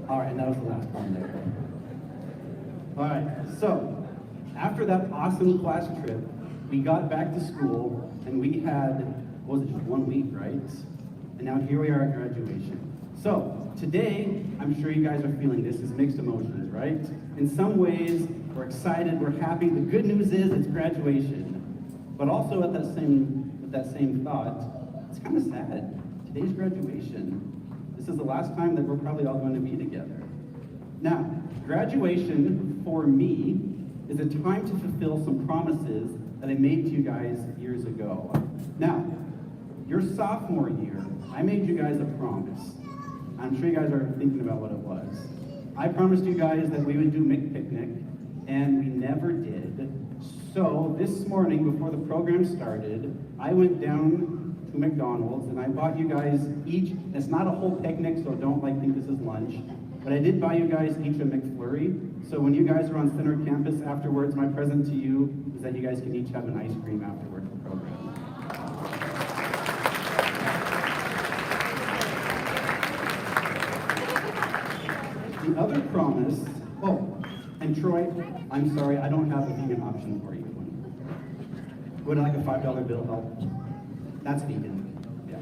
All right, and that was the last one there. All right, so after that awesome class trip, we got back to school and we had, what was it, just 1 week, right? And now here we are at graduation. So today, I'm sure you guys are feeling this is mixed emotions, right? In some ways, we're excited, we're happy. The good news is it's graduation. But also with that same thought, it's kind of sad. Today's graduation. This is the last time that we're probably all going to be together. Now, graduation for me is a time to fulfill some promises that I made to you guys years ago. Now, your sophomore year, I made you guys a promise. I'm sure you guys are thinking about what it was. I promised you guys that we would do McPicnic, and we never did. So this morning, before the program started, I went down to McDonald's and I bought you guys each, it's not a whole picnic, so don't think this is lunch, but I did buy you guys each a McFlurry. So when you guys are on center campus afterwards, my present to you is that you guys can each have an ice cream afterwards the program. The other promise Oh, and Troy, I'm sorry, I don't have a vegan option for you. Would like a $5 bill help? That's vegan. Yeah.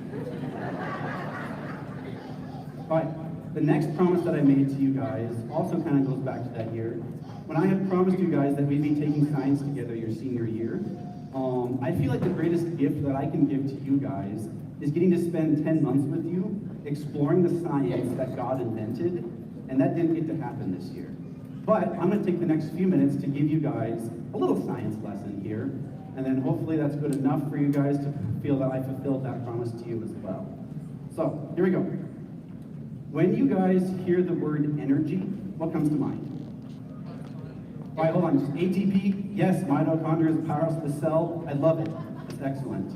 All right, the next promise that I made to you guys also kind of goes back to that year. When I had promised you guys that we'd be taking science together your senior year, I feel like the greatest gift that I can give to you guys is getting to spend 10 months with you exploring the science that God invented, and that didn't get to happen this year. But I'm going to take the next few minutes to give you guys a little science lesson here, and then hopefully that's good enough for you guys to feel that I fulfilled that promise to you as well. So, here we go. When you guys hear the word energy, what comes to mind? All right, hold on. ATP, yes, mitochondria is the powerhouse of the cell. I love it. That's excellent.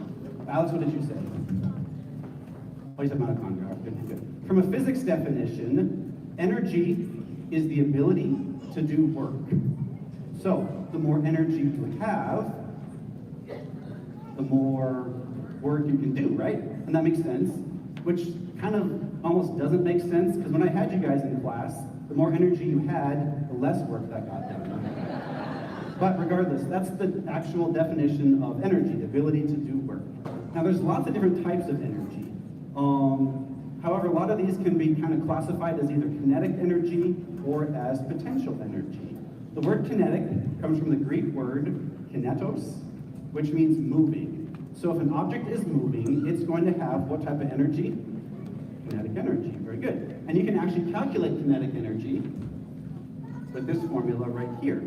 Alex, what did you say? Oh, you said mitochondria. Good, good. From a physics definition, energy is the ability to do work. So, the more energy you have, the more work you can do, right? And that makes sense, which kind of almost doesn't make sense, because when I had you guys in class, the more energy you had, the less work that got done. But regardless, that's the actual definition of energy, the ability to do work. Now, there's lots of different types of energy. However, a lot of these can be kind of classified as either kinetic energy or as potential energy. The word kinetic comes from the Greek word kinetos, which means moving. So if an object is moving, it's going to have what type of energy? Kinetic energy, very good. And you can actually calculate kinetic energy with this formula right here.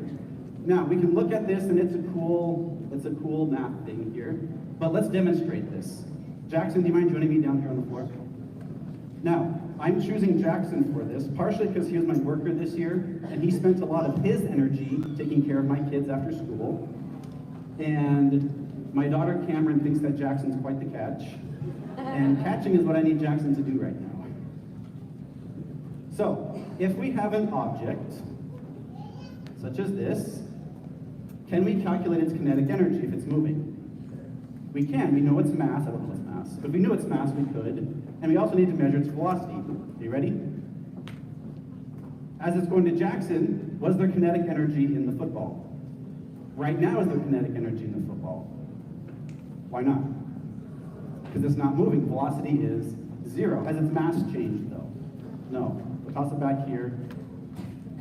Now, we can look at this and it's a cool math thing here, but let's demonstrate this. Jackson, do you mind joining me down here on the floor? Now, I'm choosing Jackson for this, partially because he was my worker this year, and he spent a lot of his energy taking care of my kids after school. And my daughter Cameron thinks that Jackson's quite the catch. And catching is what I need Jackson to do right now. So, if we have an object, such as this, can we calculate its kinetic energy if it's moving? We can. We know its mass. I don't know its mass. But if we knew its mass, we could. And we also need to measure its velocity. Are you ready? As it's going to Jackson, was there kinetic energy in the football? Right now, is there kinetic energy in the football? Why not? Because it's not moving. Velocity is 0. Has its mass changed, though? No. We'll toss it back here.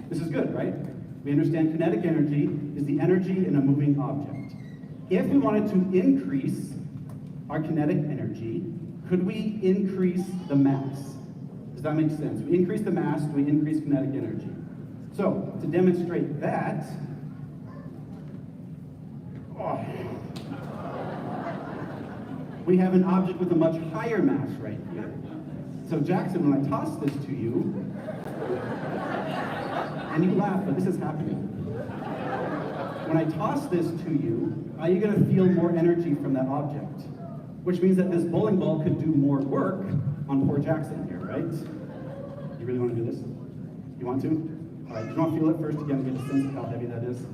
This is good, right? We understand kinetic energy is the energy in a moving object. If we wanted to increase our kinetic energy, could we increase the mass? Does that make sense? We increase the mass, do we increase kinetic energy? So, to demonstrate that, we have an object with a much higher mass right here. So Jackson, when I toss this to you, and you laugh, but this is happening. When I toss this to you, are you going to feel more energy from that object? Which means that this bowling ball could do more work on poor Jackson here, right? You really want to do this? You want to? All right, you want to feel it first again, get a sense of how heavy that is?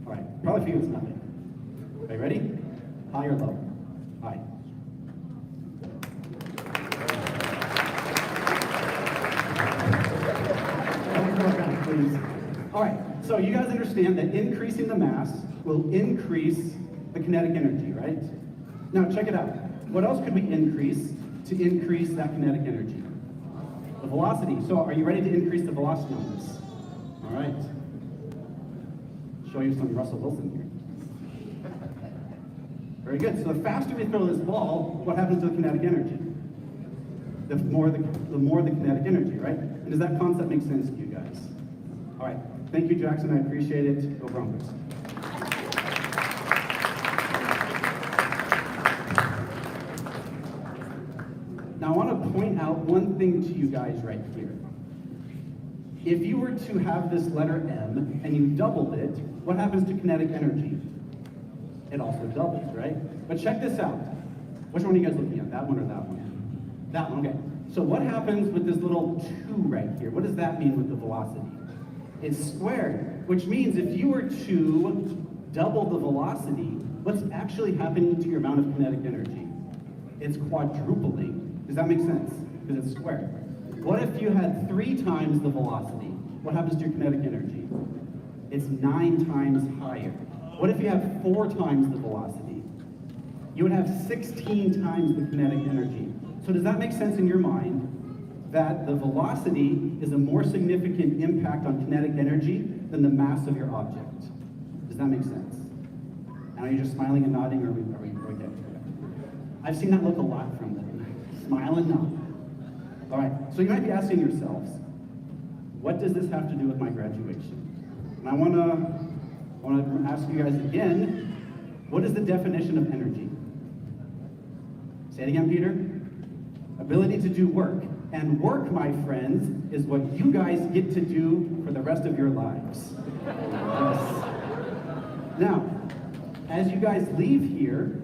All right, probably feel it's nothing. Okay, ready? High or low? High. Please. All right, so you guys understand that increasing the mass will increase the kinetic energy, right? Now check it out. What else could we increase to increase that kinetic energy? The velocity. So are you ready to increase the velocity on this? All right. Show you some Russell Wilson here. Very good. So the faster we throw this ball, what happens to the kinetic energy? The more the kinetic energy, right? And does that concept make sense to you guys? All right. Thank you, Jackson. I appreciate it. Go Broncos. Now, I want to point out one thing to you guys right here. If you were to have this letter M and you doubled it, what happens to kinetic energy? It also doubles, right? But check this out. Which one are you guys looking at? That one or that one? That one, okay. So what happens with this little 2 right here? What does that mean with the velocity? It's squared, which means if you were to double the velocity, what's actually happening to your amount of kinetic energy? It's quadrupling. Does that make sense? Because it's squared. What if you had 3 times the velocity? what happens to your kinetic energy? It's 9 times higher. What if you have 4 times the velocity? You would have 16 times the kinetic energy. So does that make sense in your mind that the velocity is a more significant impact on kinetic energy than the mass of your object? Does that make sense? And are you just smiling and nodding, or are we okay? I've seen that look a lot from them. Smile and nod. All right, so you might be asking yourselves, what does this have to do with my graduation? And I want to ask you guys again, what is the definition of energy? Say it again, Peter. Ability to do work. And work, my friends, is what you guys get to do for the rest of your lives. Yes. Now, as you guys leave here,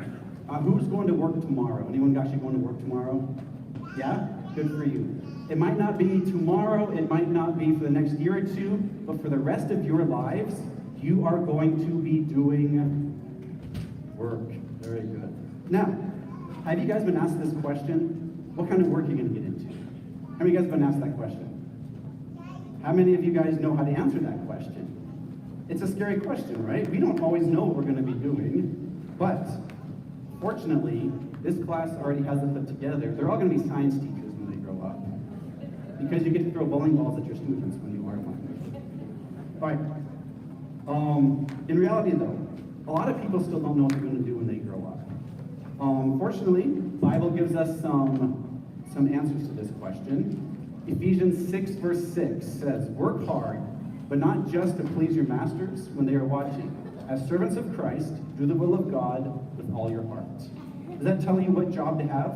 who's going to work tomorrow? Anyone actually going to work tomorrow? Yeah? Good for you. It might not be tomorrow, it might not be for the next year or two, but for the rest of your lives, you are going to be doing work. Very good. Now, have you guys been asked this question? What kind of work are you going to get into? How many of you guys have been asked that question? How many of you guys know how to answer that question? It's a scary question, right? We don't always know what we're going to be doing, but fortunately, this class already has it put together. They're all going to be science teachers when they grow up, because you get to throw bowling balls at your students when you are one. All right. In reality, though, a lot of people still don't know what they're going to do when they grow up. Fortunately, the Bible gives us some answers to this question. Ephesians 6, verse 6 says, "Work hard, but not just to please your masters when they are watching. As servants of Christ, do the will of God with all your heart." Does that tell you what job to have?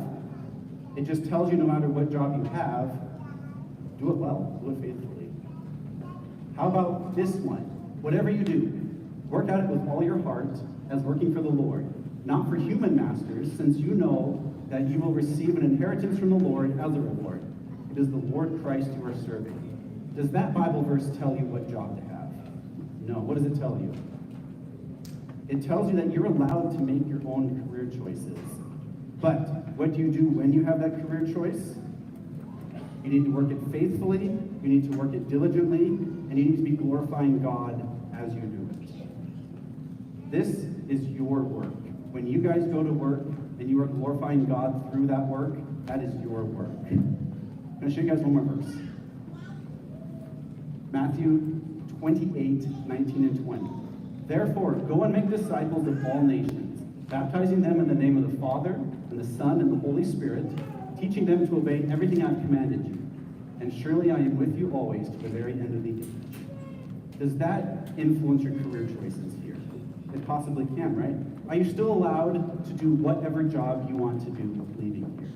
It just tells you no matter what job you have, do it well, do it faithfully. How about this one? Whatever you do, work at it with all your heart as working for the Lord, not for human masters, since you know that you will receive an inheritance from the Lord as a reward. It is the Lord Christ you are serving. Does that Bible verse tell you what job to have? No. What does it tell you? It tells you that you're allowed to make your own career choices. But what do you do when you have that career choice? You need to work it faithfully, you need to work it diligently, and you need to be glorifying God as you do it. This is your work. When you guys go to work and you are glorifying God through that work, that is your work. I'm going to show you guys one more verse. Matthew 28, 19 and 20. "Therefore, go and make disciples of all nations, baptizing them in the name of the Father, and the Son, and the Holy Spirit, teaching them to obey everything I've commanded you. And surely I am with you always to the very end of the age." Does that influence your career choices here? It possibly can, right? Are you still allowed to do whatever job you want to do leaving here?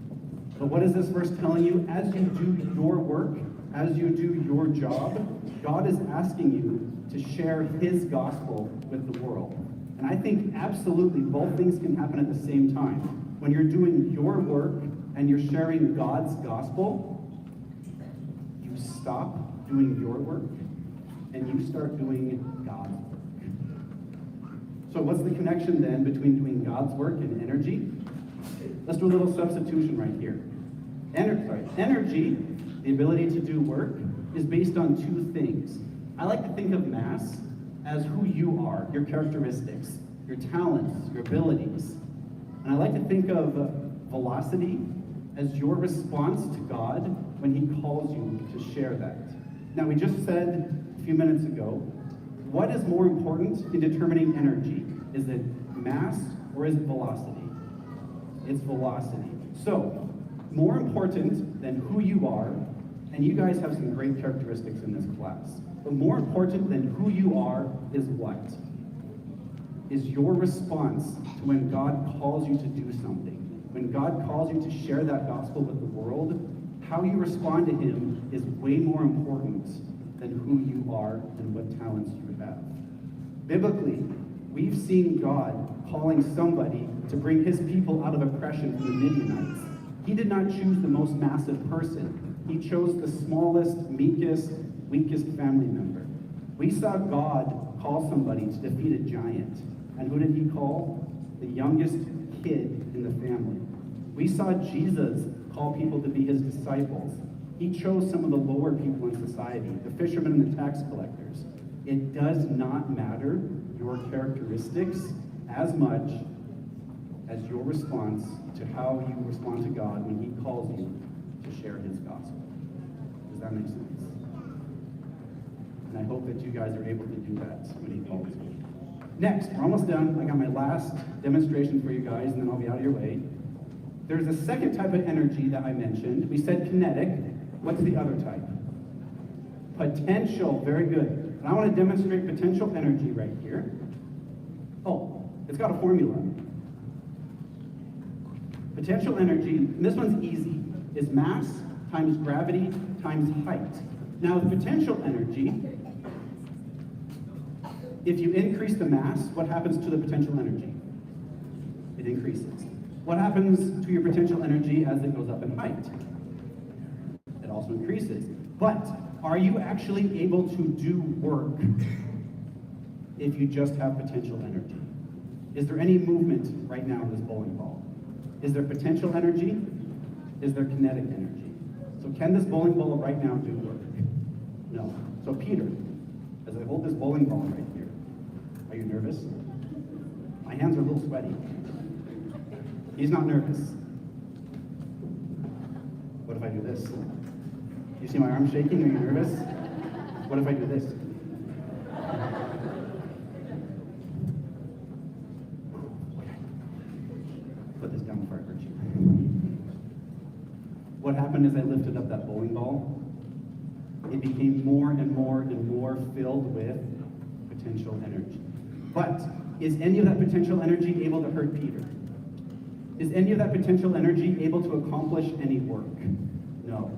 But what is this verse telling you? As you do your work, as you do your job, God is asking you to share his gospel with the world. And I think absolutely both things can happen at the same time. When you're doing your work and you're sharing God's gospel, you stop doing your work and you start doing God's work. So what's the connection then between doing God's work and energy? Let's do a little substitution right here. Energy, the ability to do work, is based on 2 things. I like to think of mass as who you are, your characteristics, your talents, your abilities. And I like to think of velocity as your response to God when he calls you to share that. Now, we just said a few minutes ago, what is more important in determining energy? Is it mass or is it velocity? It's velocity. So, more important than who you are, and you guys have some great characteristics in this class, but more important than who you are is what? Is your response to when God calls you to do something. When God calls you to share that gospel with the world, how you respond to him is way more important than who you are and what talents you have. Biblically, we've seen God calling somebody to bring his people out of oppression from the Midianites. He did not choose the most massive person. He chose the smallest, meekest, weakest family member. We saw God call somebody to defeat a giant. And who did he call? The youngest kid in the family. We saw Jesus call people to be his disciples. He chose some of the lower people in society, the fishermen and the tax collectors. It does not matter your characteristics as much as your response to how you respond to God when He calls you to share His gospel. Does that make sense? And I hope that you guys are able to do that when He calls you. Next, we're almost done. I got my last demonstration for you guys, and then I'll be out of your way. There's a second type of energy that I mentioned. We said kinetic. What's the other type? Potential. Very good. And I want to demonstrate potential energy right here. Oh, it's got a formula. Potential energy, and this one's easy, is mass times gravity times height. Now with potential energy, if you increase the mass, what happens to the potential energy? It increases. What happens to your potential energy as it goes up in height? It also increases. But are you actually able to do work if you just have potential energy? Is there any movement right now in this bowling ball? Is there potential energy? Is there kinetic energy? So can this bowling ball right now do work? No. So Peter, as I hold this bowling ball right here, are you nervous? My hands are a little sweaty. He's not nervous. What if I do this? You see my arm shaking? Are you nervous? What if I do this? Put this down before I hurt you. What happened is I lifted up that bowling ball. It became more and more and more filled with potential energy. But is any of that potential energy able to hurt Peter? Is any of that potential energy able to accomplish any work? No.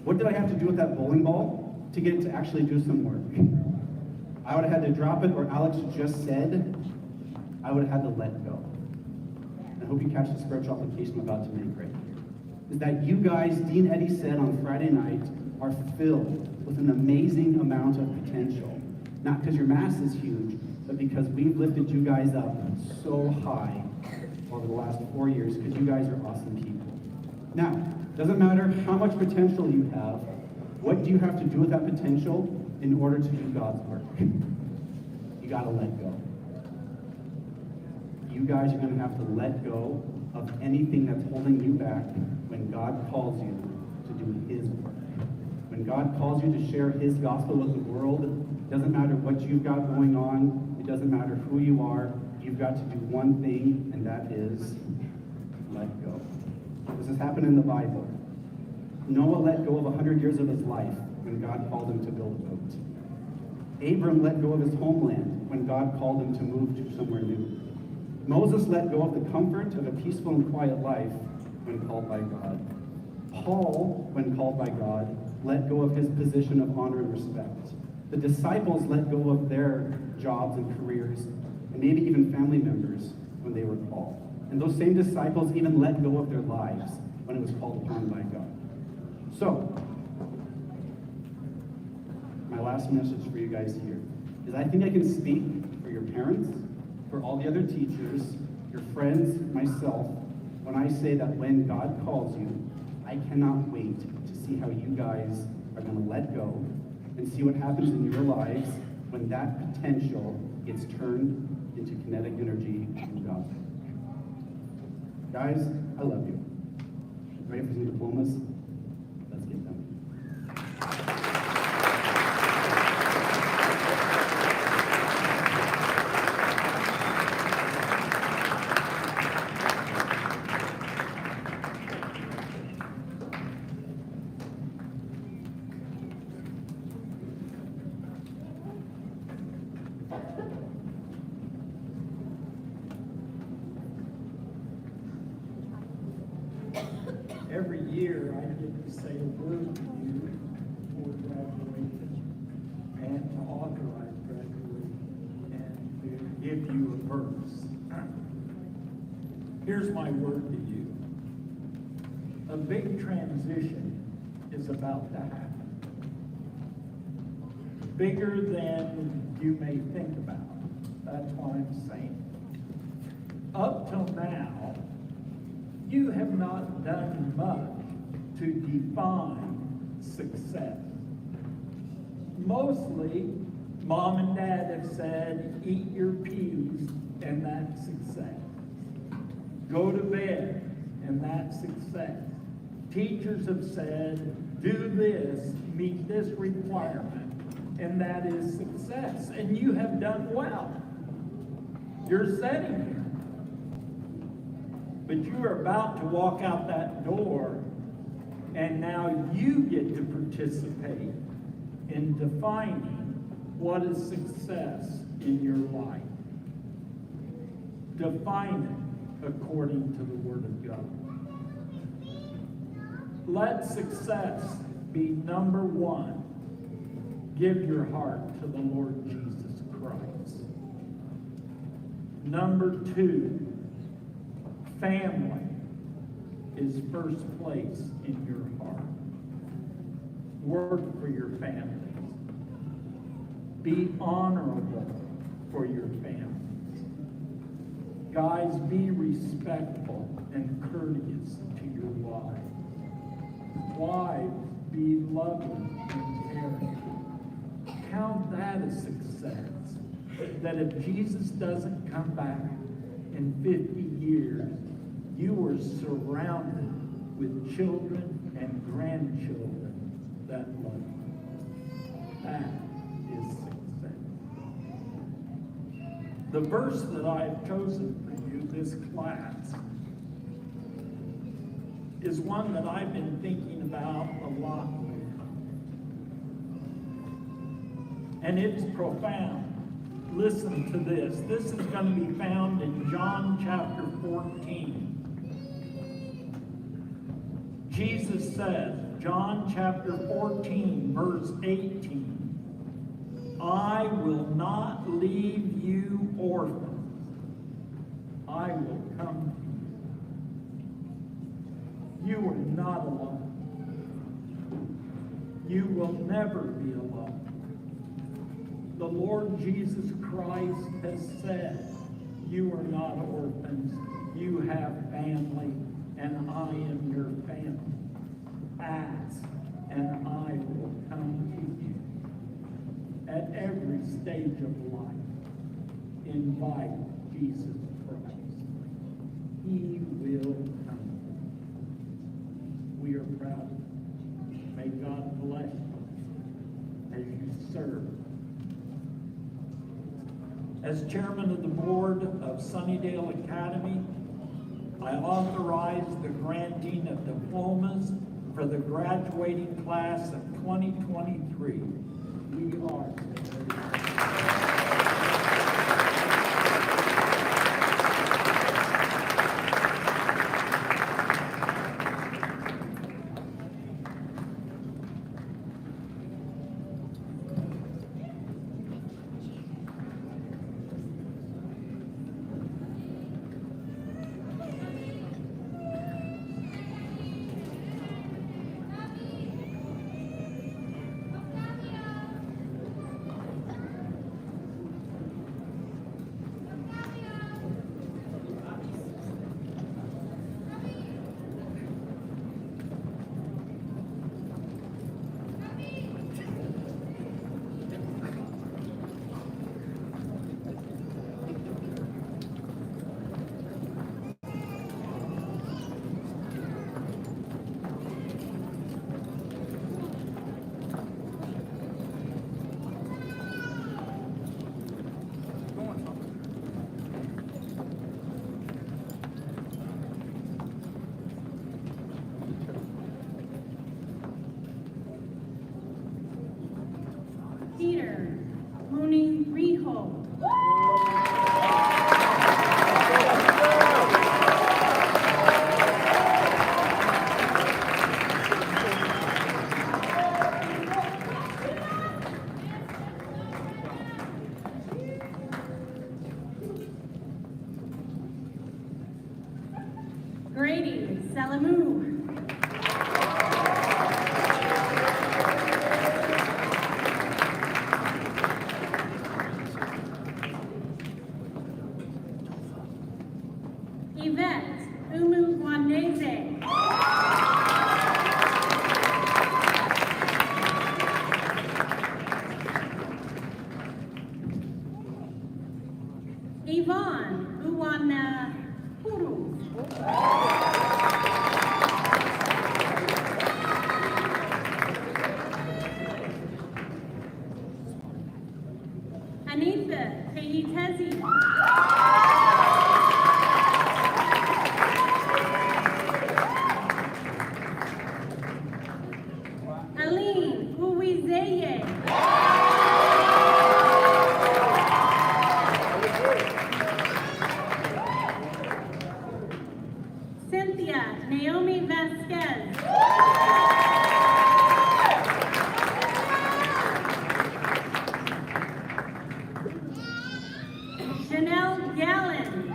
What did I have to do with that bowling ball to get it to actually do some work? I would have had to drop it, or Alex just said, I would have had to let go. I hope you catch the spiritual application I'm about to make right here. Is that you guys, Dean Eddy said on Friday night, are filled with an amazing amount of potential. Not because your mass is huge, but because we've lifted you guys up so high over the last 4 years, because you guys are awesome people. Now, doesn't matter how much potential you have, what do you have to do with that potential in order to do God's work? You gotta let go. You guys are gonna have to let go of anything that's holding you back when God calls you to do His work. When God calls you to share His gospel with the world, it doesn't matter what you've got going on, it doesn't matter who you are, you've got to do one thing, and that is let go. This has happened in the Bible. Noah let go of 100 years of his life when God called him to build a boat. Abram let go of his homeland when God called him to move to somewhere new. Moses let go of the comfort of a peaceful and quiet life when called by God. Paul, when called by God, let go of his position of honor and respect. The disciples let go of their jobs and careers, and maybe even family members when they were called. And those same disciples even let go of their lives when it was called upon by God. So, my last message for you guys here is I think I can speak for your parents, for all the other teachers, your friends, myself, when I say that when God calls you, I cannot wait to see how you guys are going to let go and see what happens in your lives when that potential gets turned into kinetic energy from God. Guys, I love you. Ready for some diplomas? Let's get them. Every year I get to say a word to you before graduation and to authorize graduation and to give you a verse. Here's my word to you. A big transition is about to happen. Bigger than you may think about. That's what I'm saying. Up till now, you have not done much to define success. Mostly, mom and dad have said, eat your peas, and that's success. Go to bed, and that's success. Teachers have said, do this, meet this requirement, and that is success. And you have done well. You're sitting here. But you are about to walk out that door, and now you get to participate in defining what is success in your life. Define it according to the Word of God. Let success be number one. Give your heart to the Lord Jesus Christ. Number two, family is first place in your heart. Work for your families. Be honorable for your families. Guys, be respectful and courteous to your wives. Wives, be loving and caring. Count that as success. That if Jesus doesn't come back in 50 years, you are surrounded with children and grandchildren that love you. That is success. The verse that I have chosen for you this class is one that I've been thinking about a lot lately. And it's profound. Listen to this. This is going to be found in John chapter 14. Jesus says, John chapter 14, verse 18, I will not leave you orphans. I will come to you. You are not alone. You will never be alone. The Lord Jesus Christ has said, you are not orphans, you have family, and I am your family. Ask, and I will come to you. At every stage of life, invite Jesus Christ. He will come. We are proud. May God bless you as you serve. As chairman of the board of Sunnydale Academy, I authorize the granting of diplomas for the graduating class of 2023. We are. Peter Mooney Reholt. Grady Salamu. Yvette Umu Wanese. Yvonne Uwana Puru. Anitha Kehitezi. Aline Uwizeye. Cynthia Naomi Vasquez. Janelle Gallen.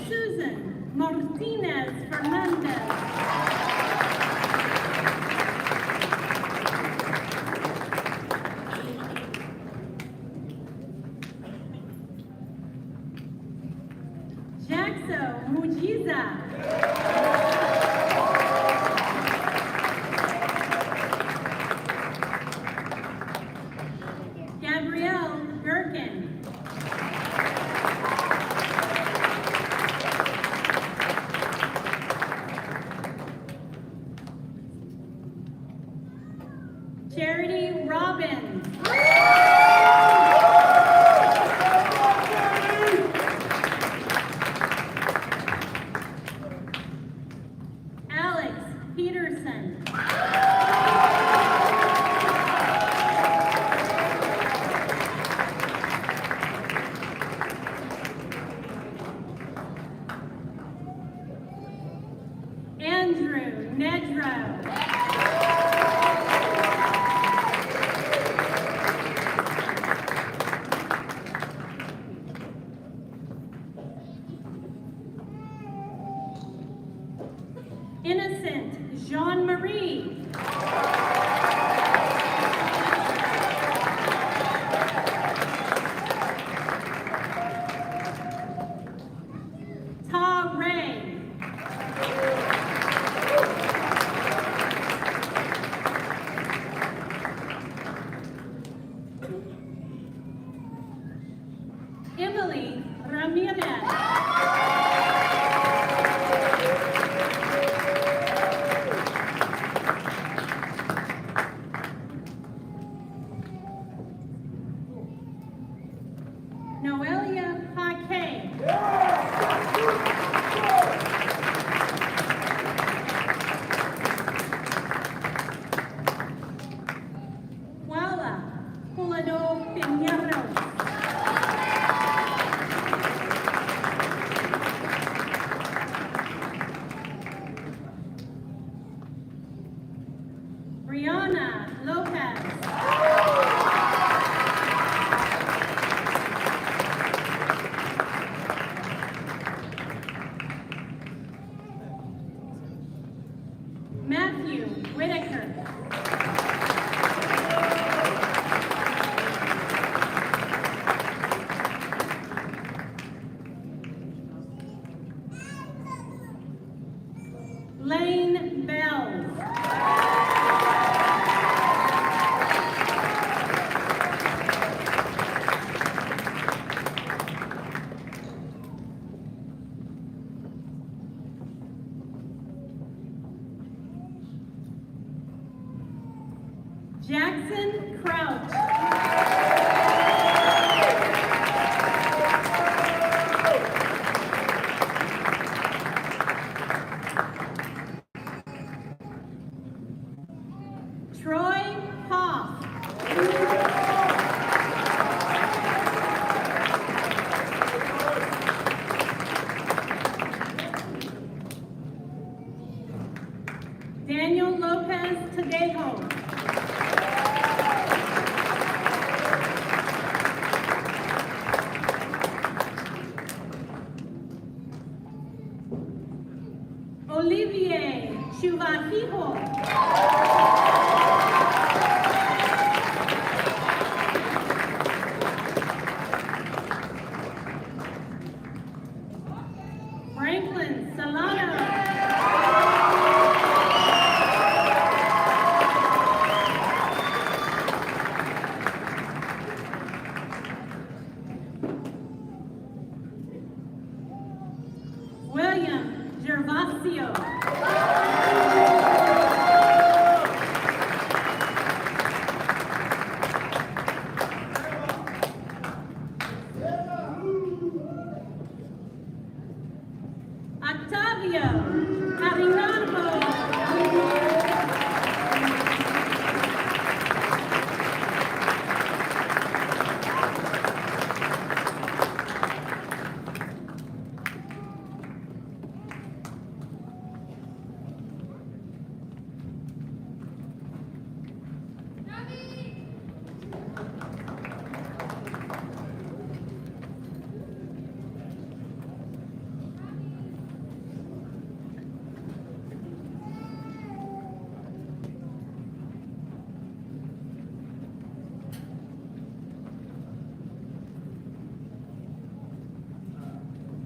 Susan Martinez Fernandez. Jaxo Mujiza. Gabrielle Gerken. Charity Robbins. Alex Peterson. Andrew Nedrow. Innocent Jean-Marie. Ta Ray. Emily Ramirez. Noelia Paquet. Wala Pulado Piñeros. Brianna Lopez. Matthew Whitaker. Lane Bells. Jackson Crouch. Troy Hoff. Daniel Lopez Tadejo. Olivier Chuvajijo. Franklin Solano.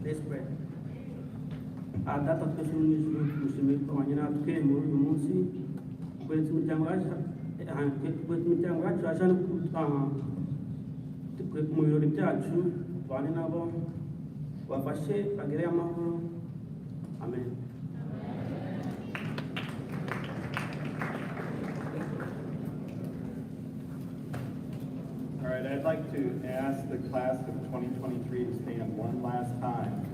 Let's pray. Data twese mu ijuru tugushimiye ko wanyuratwe muri uyu munsi kwetsa imiryango yacu yaje mu birori byacu tubane nabo bafashe bagereye amahoro amen. All right, I'd like to ask the class of 2023 to stand one last time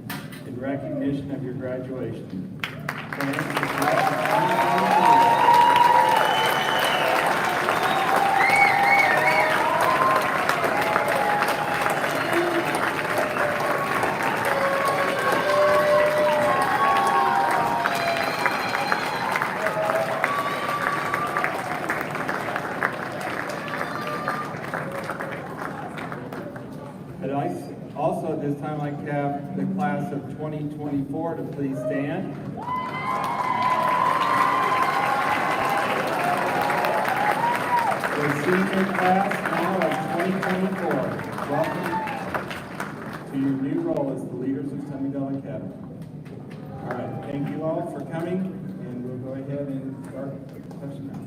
in recognition of your graduation. Stand for the class of 2023. Also, at this time, I'd like to have the class of 2024 to please stand. The senior class now of 2024, welcome to your new role as the leaders of Sunnydale Academy. All right, thank you all for coming, and we'll go ahead and start the session now.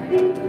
Thank you.